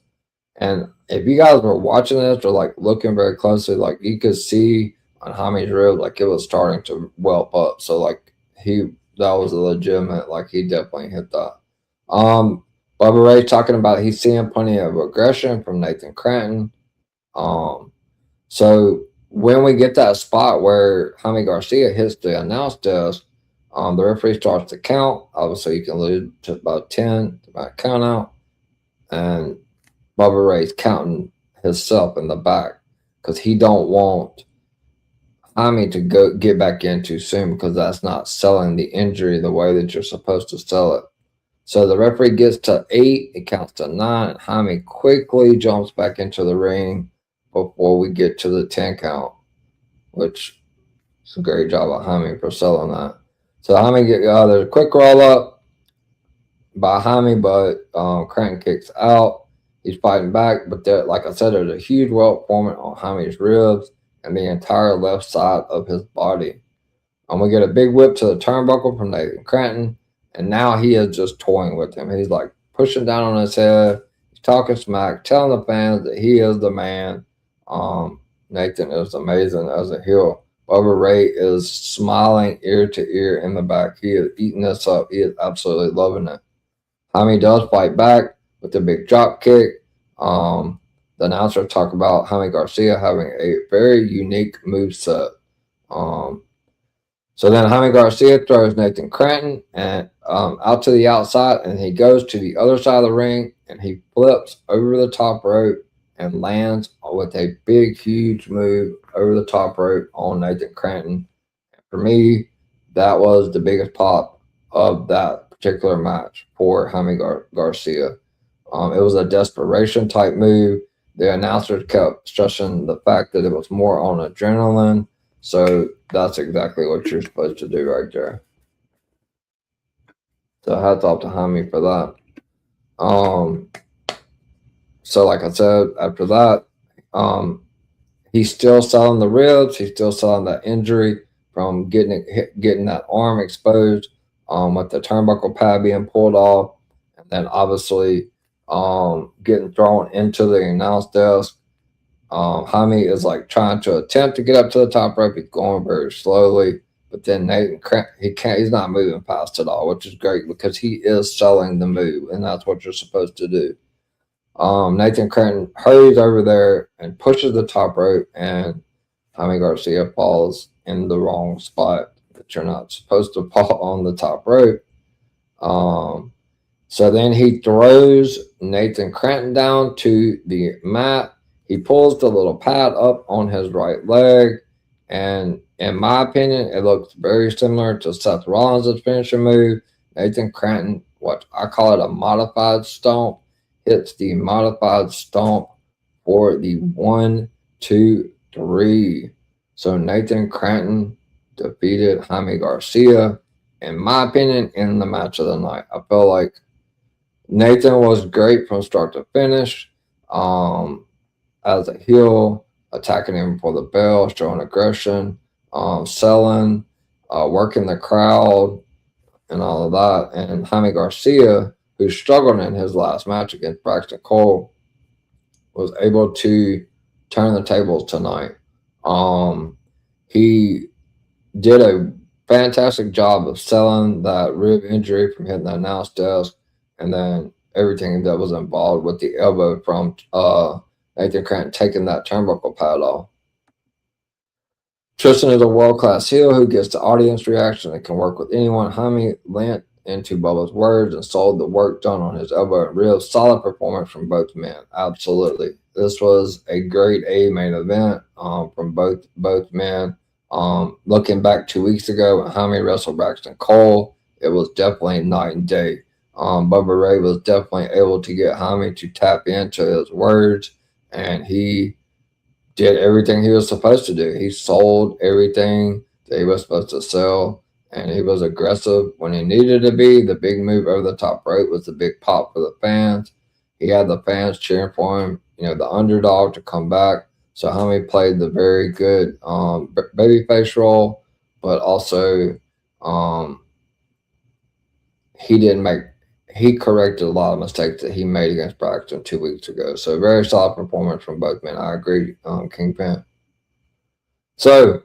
And if you guys were watching this or like looking very closely, like you could see on Jaime's rib, like it was starting to whelp up. So like that was a legitimate, like he definitely hit that. Bubba Ray talking about he's seeing plenty of aggression from Nathan Cranton. So when we get that spot where Jaime Garcia hits the announce desk, the referee starts to count. Obviously, you can lose to about 10 to about count out. And Bubba Ray's counting himself in the back because he don't want Jaime to get back in too soon because that's not selling the injury the way that you're supposed to sell it. So the referee gets to 8, it counts to 9, and Jaime quickly jumps back into the ring before we get to the 10 count, which is a great job of Jaime for selling that. So Jaime there's a quick roll up by Jaime, but Cranton kicks out. He's fighting back, but there, like I said, there's a huge welt forming on Jaime's ribs and the entire left side of his body. We get a big whip to the turnbuckle from Nathan Cranton, and now he is just toying with him. He's like pushing down on his head. He's talking smack, telling the fans that he is the man. Nathan is amazing as a heel. Bubba Ray is smiling ear to ear in the back. He is eating this up. He is absolutely loving it. Jaime does fight back with the big drop kick. The announcer talked about Jaime Garcia having a very unique moveset. So then Jaime Garcia throws Nathan Cranton and out to the outside, and he goes to the other side of the ring, and he flips over the top rope and lands with a big, huge move over the top rope on Nathan Cranton. For me, that was the biggest pop of that particular match for Jaime Garcia. It was a desperation type move. The announcers kept stressing the fact that it was more on adrenaline. So that's exactly what you're supposed to do right there. So hats off to Jaime for that. So like I said, after that, he's still selling the ribs. He's still selling that injury from getting that arm exposed with the turnbuckle pad being pulled off. And then obviously getting thrown into the announce desk. Jaime is like trying to attempt to get up to the top rope. He's going very slowly, But then Nathan Cranton, he's not moving past it all, which is great because he is selling the move, and that's what you're supposed to do. Nathan Cranton hurries over there and pushes the top rope, and Jaime Garcia falls in the wrong spot that you're not supposed to fall on the top rope. So then he throws Nathan Cranton down to the mat. He pulls the little pad up on his right leg. And in my opinion, it looks very similar to Seth Rollins' finisher move. Nathan Cranton, what I call it a modified stomp, hits the modified stomp for the 1, 2, 3. So Nathan Cranton defeated Jaime Garcia, in my opinion, in the match of the night. I feel like Nathan was great from start to finish. As a heel, attacking him for the bell, showing aggression, selling, working the crowd, and all of that. And Jaime Garcia, who struggled in his last match against Braxton Cole, was able to turn the tables tonight. He did a fantastic job of selling that rib injury from hitting the announce desk, and then everything that was involved with the elbow from Nathan Cranton taking that turnbuckle pad off. Tristan is a world-class heel who gets the audience reaction and can work with anyone. Jaime lent into Bubba's words and sold the work done on his elbow and ribs. Solid performance from both men. Absolutely. This was a great A main event from both men. Looking back 2 weeks ago when Jaime wrestled Braxton Cole, it was definitely night and day. Bubba Ray was definitely able to get Jaime to tap into his words, and he did everything he was supposed to do. He sold everything that he was supposed to sell, and he was aggressive when he needed to be. The big move over the top rope was the big pop for the fans. He had the fans cheering for him, the underdog to come back. So Jaime played the very good babyface role, but also he corrected a lot of mistakes that he made against Braxton 2 weeks ago. So very solid performance from both men. I agree, Kingpin. So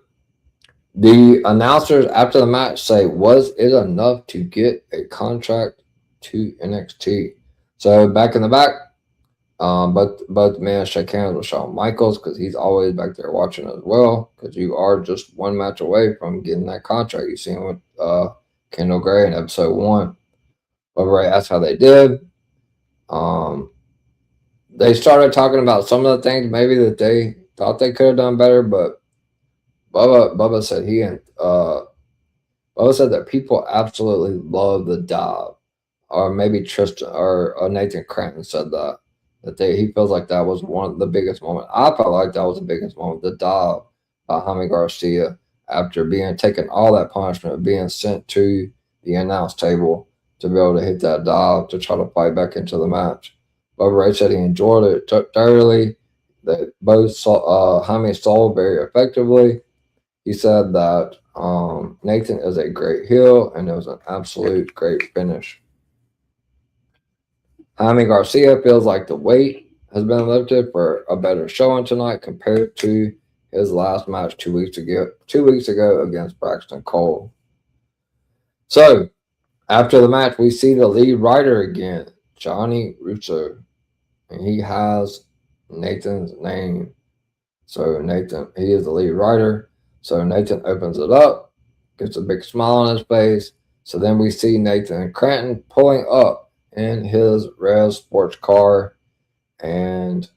the announcers after the match say, was it enough to get a contract to NXT? So back in the back, both men shake hands with Shawn Michaels because he's always back there watching as well, because you are just one match away from getting that contract. You seen with Kendall Gray in episode 1. Bubba Ray asked how they did. They started talking about some of the things maybe that they thought they could have done better, but Bubba said Bubba said that people absolutely love the dive, or maybe Tristan or Nathan Cranton said that he feels like that was one of the biggest moments. I felt like that was the biggest moment, the dive by Jaime Garcia after taking all that punishment, being sent to the announce table to be able to hit that dive to try to fight back into the match. Bubba Ray said he enjoyed it thoroughly, that both Jaime sold very effectively. He said that Nathan is a great heel, and it was an absolute great finish. Jaime Garcia feels like the weight has been lifted for a better showing tonight compared to his last match 2 weeks ago against Braxton Cole. So, after the match, we see the lead writer again, Johnny Russo, and he has Nathan's name. So Nathan, he is the lead writer. So Nathan opens it up, gets a big smile on his face. So then we see Nathan Cranton pulling up in his red sports car, and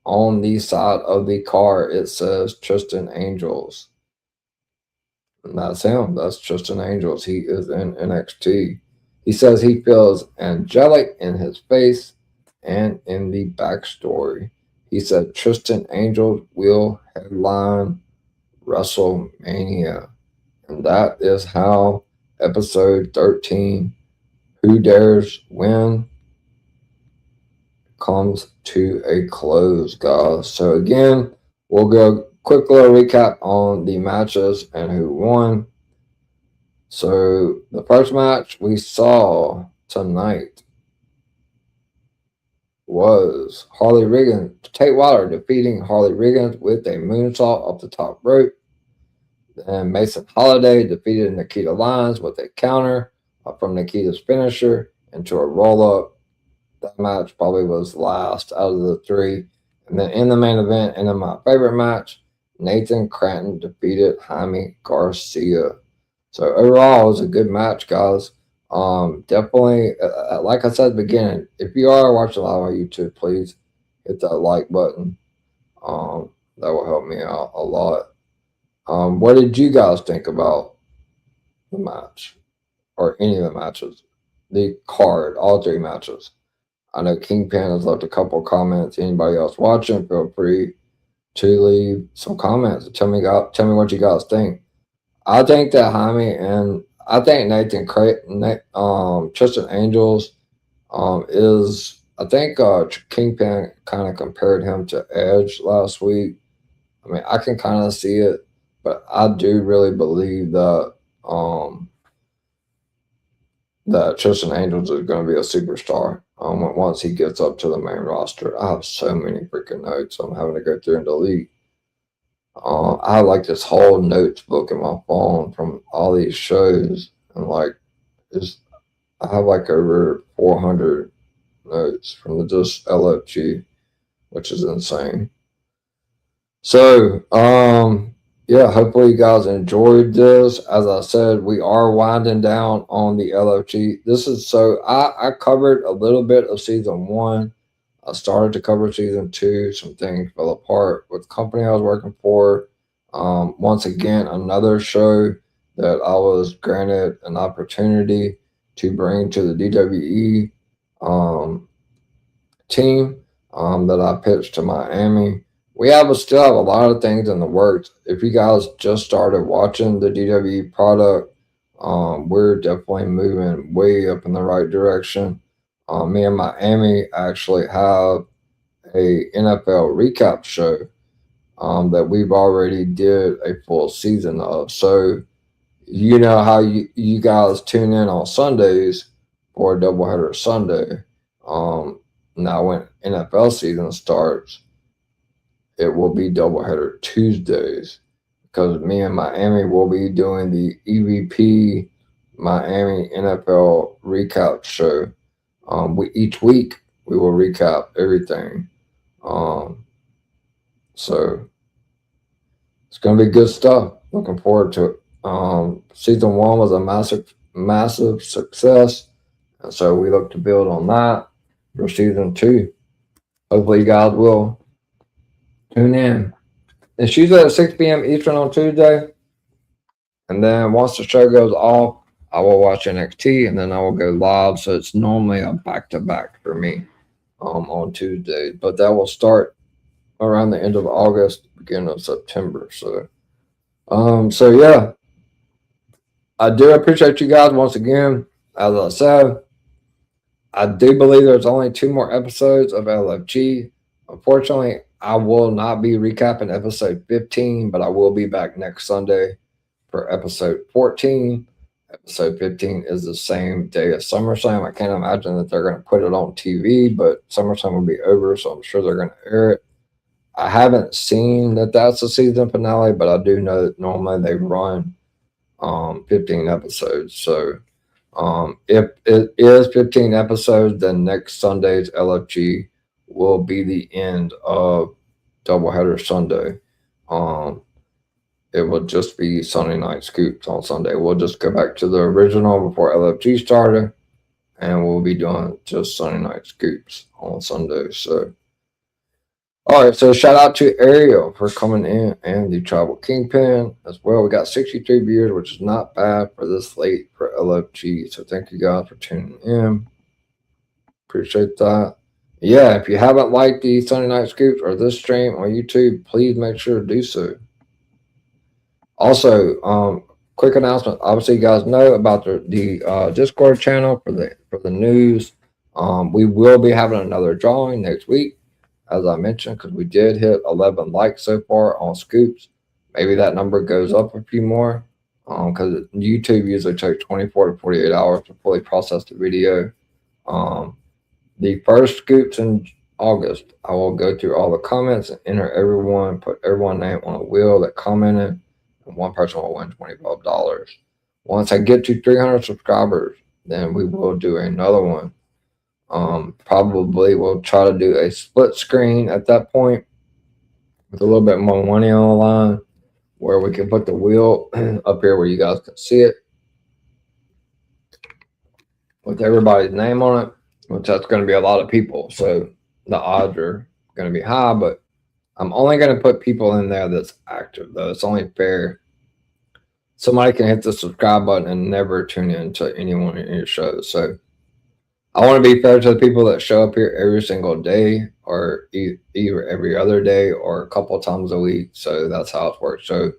on the side of the car it says Tristan Angels. And that's him. That's Tristan Angels. He is in NXT. He says he feels angelic in his face and in the backstory. He said Tristan Angels will headline WrestleMania. And that is how episode 13, Who Dares Win, comes to a close, guys. So again, we'll go quick little recap on the matches and who won. So the first match we saw tonight was Tate Wilder defeating Harley Riggins with a moonsault off the top rope. Then Mason Holiday defeated Nikita Lyons with a counter from Nikita's finisher into a roll-up. That match probably was last out of the three. And then in the main event, and in my favorite match, Nathan Cranton defeated Jaime Garcia. So overall, it was a good match, guys. Definitely, like I said at the beginning, if you are watching live on YouTube, please hit that like button. That will help me out a lot. What did you guys think about the match or any of the matches? The card, all three matches. I know Kingpin has left a couple of comments. Anybody else watching, feel free to leave some comments and tell me what you guys think. I think that Jaime and I think Nathan Tristan Angels is I think Kingpin kind of compared him to Edge last week. I mean, I can kind of see it, but I do really believe that that Tristan Angels is going to be a superstar once he gets up to the main roster. I have so many freaking notes I'm having to go through and delete. I have like this whole notes book in my phone from all these shows, and like I have like over 400 notes from just LFG, which is insane. So, yeah, hopefully you guys enjoyed this. As I said, we are winding down on the LFG. This is I covered a little bit of season 1. I started to cover season 2. Some things fell apart with the company I was working for. Once again, another show that I was granted an opportunity to bring to the DWE team that I pitched to Miami. We still have a lot of things in the works. If you guys just started watching the DWE product, we're definitely moving way up in the right direction. Me and Miami actually have a NFL recap show that we've already did a full season of. So you know how you guys tune in on Sundays for a doubleheader Sunday. Now when NFL season starts, it will be doubleheader Tuesdays because me and Miami will be doing the EVP Miami NFL recap show. Each week we will recap everything. So it's going to be good stuff. Looking forward to it. Season 1 was a massive success, and so we look to build on that for season 2. Hopefully you guys will tune in. It's usually at 6 p.m. Eastern on Tuesday. And then once the show goes off, I will watch NXT and then I will go live. So it's normally a back-to-back for me on Tuesday. But that will start around the end of August, beginning of September. So yeah. I do appreciate you guys once again. As I said, I do believe there's only 2 more episodes of LFG. Unfortunately, I will not be recapping episode 15, but I will be back next Sunday for episode 14. Episode 15 is the same day as SummerSlam. I can't imagine that they're going to put it on TV, but SummerSlam will be over, so I'm sure they're going to air it. I haven't seen that that's the season finale, but I do know that normally they run 15 episodes. So if it is 15 episodes, then next Sunday's LFG will be the end of doubleheader Sunday. It will just be Sunday night scoops on Sunday. We'll just go back to the original before LFG started, and we'll be doing just Sunday night scoops on Sunday. So, all right. So shout out to Ariel for coming in and the Tribal Kingpin as well. We got 63 viewers, which is not bad for this late for LFG. So thank you guys for tuning in. Appreciate that. Yeah, if you haven't liked the Sunday Night Scoops or this stream on YouTube, please make sure to do so. Also, quick announcement. Obviously, you guys know about the Discord channel for the news. We will be having another drawing next week, as I mentioned, because we did hit 11 likes so far on Scoops. Maybe that number goes up a few more, because YouTube usually takes 24 to 48 hours to fully process the video. The first scoops in August, I will go through all the comments and enter everyone, put everyone's name on a wheel that commented. and one person will win $25. Once I get to 300 subscribers, then we will do another one. Probably we'll try to do a split screen at that point with a little bit more money on the line, where we can put the wheel up here where you guys can see it with everybody's name on it, which that's going to be a lot of people. So the odds are going to be high, but I'm only going to put people in there that's active, though. It's only fair. Somebody can hit the subscribe button and never tune in to anyone in your show. So I want to be fair to the people that show up here every single day, or either every other day or a couple times a week. So that's how it works. So,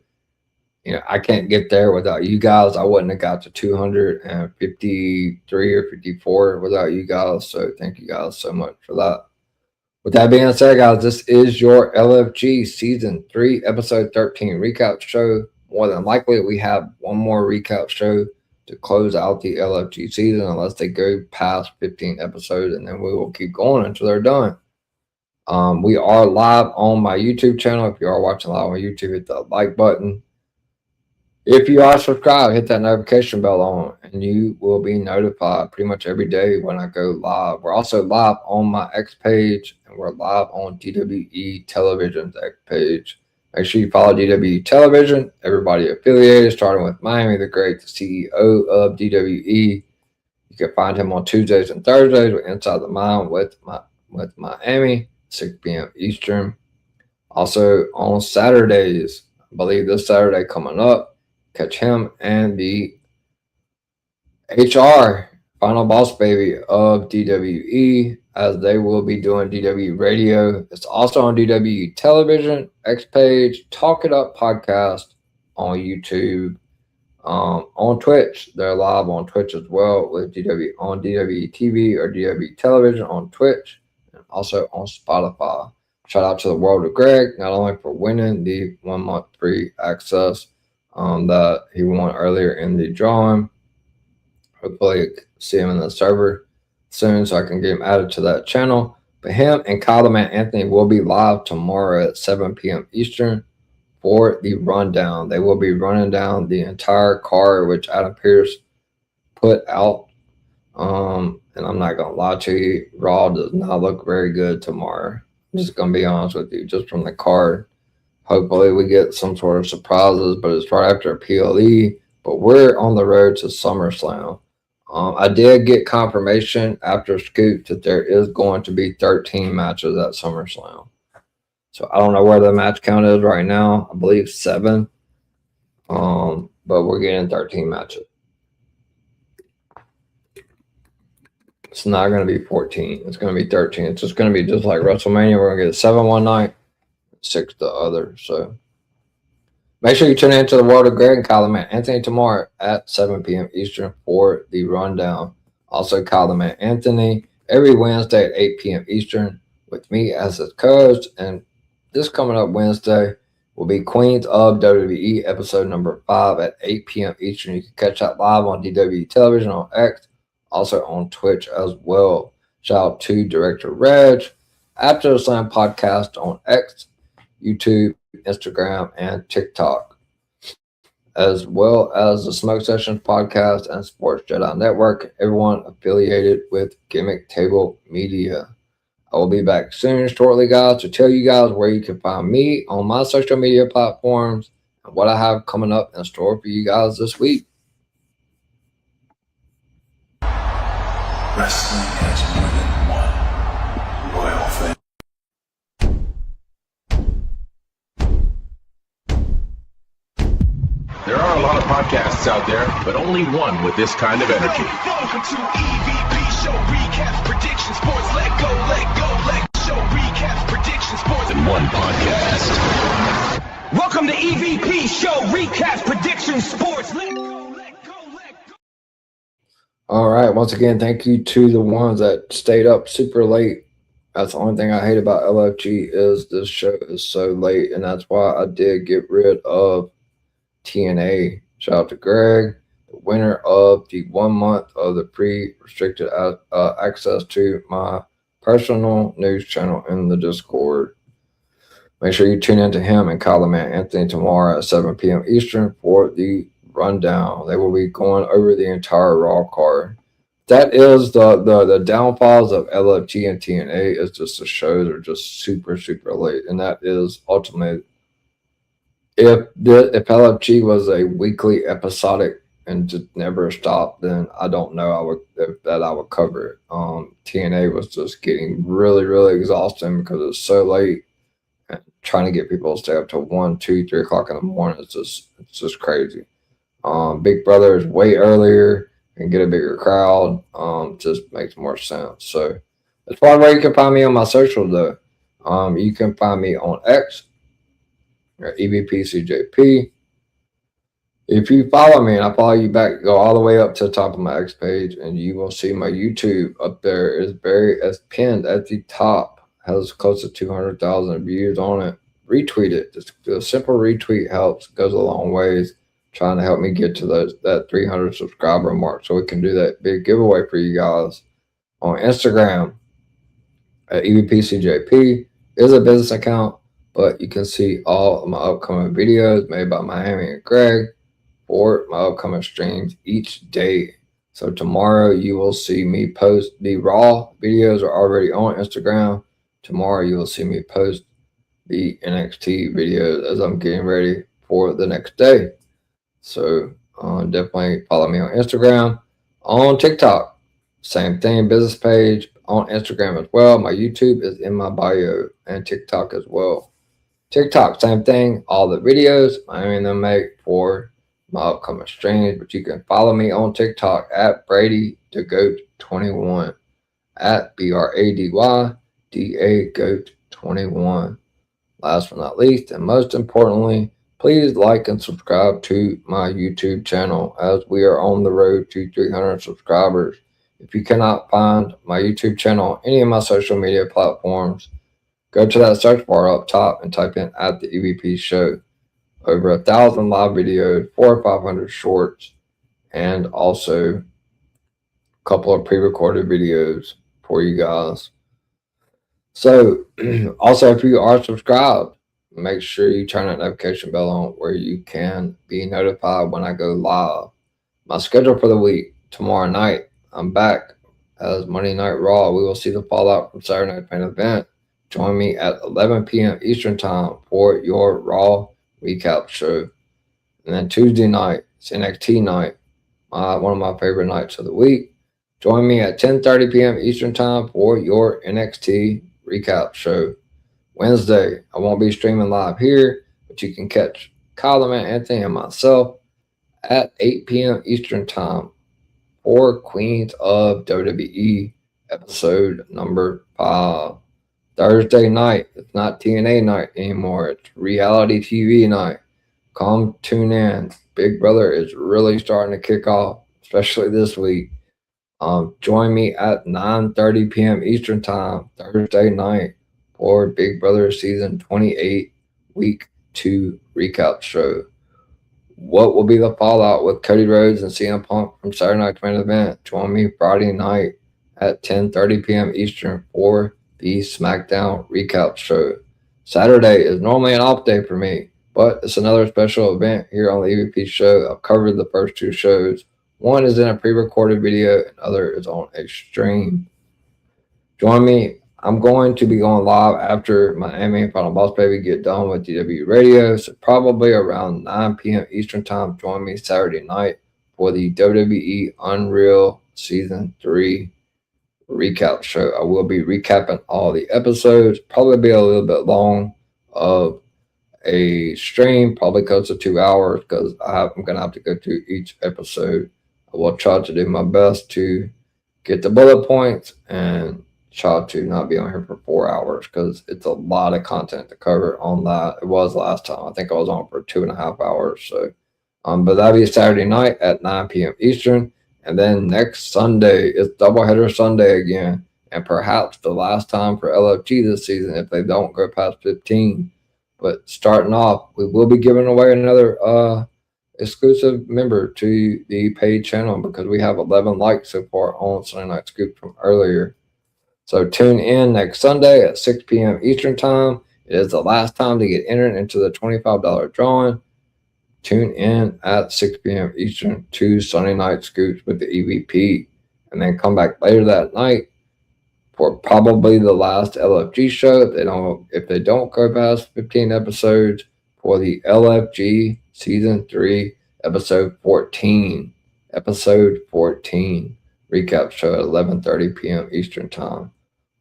I can't get there without you guys. I wouldn't have got to 253 or 54 without you guys. So thank you guys so much for that. With that being said, guys, this is your LFG Season 3, Episode 13 recap show. More than likely, we have one more recap show to close out the LFG season, unless they go past 15 episodes, and then we will keep going until they're done. We are live on my YouTube channel. If you are watching live on YouTube, hit the like button. If you are subscribed, hit that notification bell on, and you will be notified pretty much every day when I go live. We're also live on my X page, and we're live on DWE Television's X page. Make sure you follow DWE Television, everybody affiliated, starting with Miami the Great, the CEO of DWE. You can find him on Tuesdays and Thursdays with Inside the Mind with Miami, 6 p.m. Eastern. Also on Saturdays, I believe this Saturday coming up, catch him and the HR Final Boss Baby of DWE, as they will be doing DWE Radio. It's also on DWE Television, X page, Talk It Up podcast on YouTube, on Twitch. They're live on Twitch as well with DWE on DWE TV or DWE Television on Twitch, and also on Spotify. Shout out to the World of Greg, not only for winning the 1 month free access that he won earlier in the drawing. Hopefully see him in the server soon so I can get him added to that channel. But him and Kyle the Man Anthony will be live tomorrow at 7 p.m. Eastern for the rundown. They will be running down the entire card, which Adam Pearce put out. And I'm not going to lie to you, Raw does not look very good tomorrow. I'm just going to be honest with you, just from the card. Hopefully we get some sort of surprises, but it's right after a PLE. But we're on the road to SummerSlam. I did get confirmation after Scoop that there is going to be 13 matches at SummerSlam. So I don't know where the match count is right now. I believe 7. But we're getting 13 matches. It's not going to be 14. It's going to be 13. It's just going to be just like WrestleMania. We're going to get 7 one night, 6 the other. So make sure you tune in to the World of Greg and Kyle the Man Anthony tomorrow at 7 p.m. Eastern for the rundown. Also, Kyle the Man Anthony every Wednesday at 8 p.m. Eastern with me as his co-host. And this coming up Wednesday will be Queens of WWE episode number 5 at 8 p.m. Eastern. You can catch that live on DWE Television on X, also on Twitch as well. Shout out to Director Reg, After the Slam podcast on X, YouTube, Instagram, and TikTok, as well as the Smoke Sessions podcast and Sports Jedi Network, everyone affiliated with Gimmick Table Media. I will be back soon, shortly, guys, to tell you guys where you can find me on my social media platforms and what I have coming up in store for you guys this week. Wrestling has more than one royal family. There are a lot of podcasts out there, but only one with this kind of energy. Welcome to EVP Show Recap Prediction Sports. Let go, show recap prediction sports. In one podcast. Welcome to EVP Show Recap Prediction Sports. Let go. All right. Once again, thank you to the ones that stayed up super late. That's the only thing I hate about LFG is this show is so late, and that's why I did get rid of TNA. Shout out to Greg, the winner of the 1 month of the free restricted access to my personal news channel in the Discord. Make sure you tune in to him and Kyle the Man Anthony tomorrow at 7 p.m. Eastern for the rundown. They will be going over the entire Raw card. That is the downfalls of LFG and TNA is just the shows are just super, super late. And that is ultimately if LFG was a weekly episodic and just never stopped, then I don't know I would cover it. TNA was just getting really, really exhausting because it's so late. And trying to get people to stay up till 1, 2, 3 o'clock in the morning it's just crazy. Big Brother is way earlier and get a bigger crowd. Just makes more sense. So that's probably where you can find me on my social though. You can find me on X at EVPCJP. If you follow me and I follow you back, go all the way up to the top of my X page, and you will see my YouTube up there is as pinned at the top. Has close to 200,000 views on it. Retweet it. Just a simple retweet helps. Goes a long ways. Trying to help me get to that 300 subscriber mark so we can do that big giveaway for you guys. On Instagram at EVPCJP is a business account, but you can see all of my upcoming videos made by Miami and Greg for my upcoming streams each day. So tomorrow you will see me post the Raw videos are already on Instagram. Tomorrow you will see me post the NXT videos as I'm getting ready for the next day. So definitely follow me on Instagram. On TikTok, same thing, business page on Instagram as well. My YouTube is in my bio and TikTok as well. TikTok, same thing. All the videos I'm going to make for my upcoming streams, but you can follow me on TikTok at Brady the Goat 21 at BRADY DA Goat 21. Last but not least, and most importantly, please like and subscribe to my YouTube channel as we are on the road to 300 subscribers. If you cannot find my YouTube channel on any of my social media platforms, go to that search bar up top and type in at the EVP Show. Over 1,000 live videos, 400 or 500 shorts, and also a couple of pre-recorded videos for you guys. So, also, if you are subscribed, make sure you turn that notification bell on where you can be notified when I go live. My schedule for the week, tomorrow night, I'm back as Monday Night Raw. We will see the fallout from Saturday Night's main event. Join me at 11 p.m. Eastern Time for your Raw recap show. And then Tuesday night, it's NXT night, one of my favorite nights of the week. Join me at 10:30 p.m. Eastern Time for your NXT recap show. Wednesday, I won't be streaming live here, but you can catch Kyle the Man Anthony and myself at 8 p.m. Eastern Time for Queens of WWE episode number 5. Thursday night, it's not TNA night anymore. It's reality TV night. Come tune in. Big Brother is really starting to kick off, especially this week. Join me at 9:30 p.m. Eastern Time Thursday night for Big Brother Season 28 Week 2 recap show. What will be the fallout with Cody Rhodes and CM Punk from Saturday Night's main event? Join me Friday night at 10:30 p.m. Eastern for the SmackDown recap show. Saturday is normally an off day for me, but it's another special event here on the EVP show. I've covered the first 2 shows. One is in a pre-recorded video, and other is on a stream. Join me. I'm going to be going live after Miami and Final Boss Baby get done with DW Radio, so probably around 9 p.m. Eastern Time. Join me Saturday night for the WWE Unreal Season 3 recap show. I will be recapping all the episodes. Probably be a little bit long of a stream, probably close to 2 hours because I'm going to have to go through each episode. I will try to do my best to get the bullet points and try to not be on here for 4 hours because it's a lot of content to cover on that. It was last time. I think I was on for 2.5 hours. So, but that'll be Saturday night at 9 p.m. Eastern. And then next Sunday is doubleheader Sunday again, and perhaps the last time for LFG this season if they don't go past 15. But starting off, we will be giving away another exclusive member to the paid channel because we have 11 likes so far on Sunday Night Scoop from earlier. So tune in next Sunday at 6 p.m. Eastern Time. It is the last time to get entered into the $25 drawing. Tune in at 6 p.m. Eastern to Sunday Night Scoops with the EVP, and then come back later that night for probably the last LFG show if they don't go past 15 episodes for the LFG Season 3 Episode 14 recap show at 11:30 p.m. Eastern Time.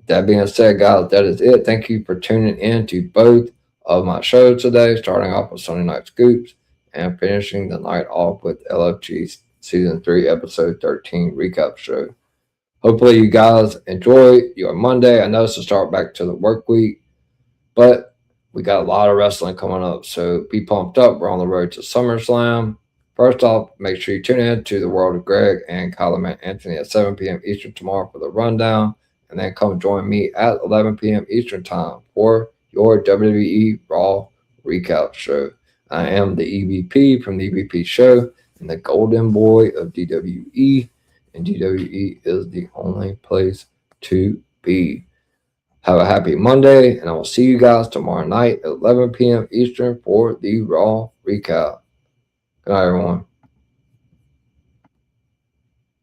That being said, guys, that is it. Thank you for tuning in to both of my shows today, starting off with Sunday Night Scoops and finishing the night off with LFG Season 3 Episode 13 recap show. Hopefully you guys enjoy your Monday. I know it's the start back to the work week, but we got a lot of wrestling coming up, so be pumped up. We're on the road to SummerSlam. First off, make sure you tune in to the World of Greg and Kyler Anthony at 7 p.m. Eastern tomorrow for the rundown, and then come join me at 11 p.m. Eastern time for your WWE Raw recap show. I am the EVP from the EVP show and the golden boy of DWE, and DWE is the only place to be. Have a happy Monday, and I will see you guys tomorrow night at 11 p.m. Eastern for the Raw recap. Good night, everyone.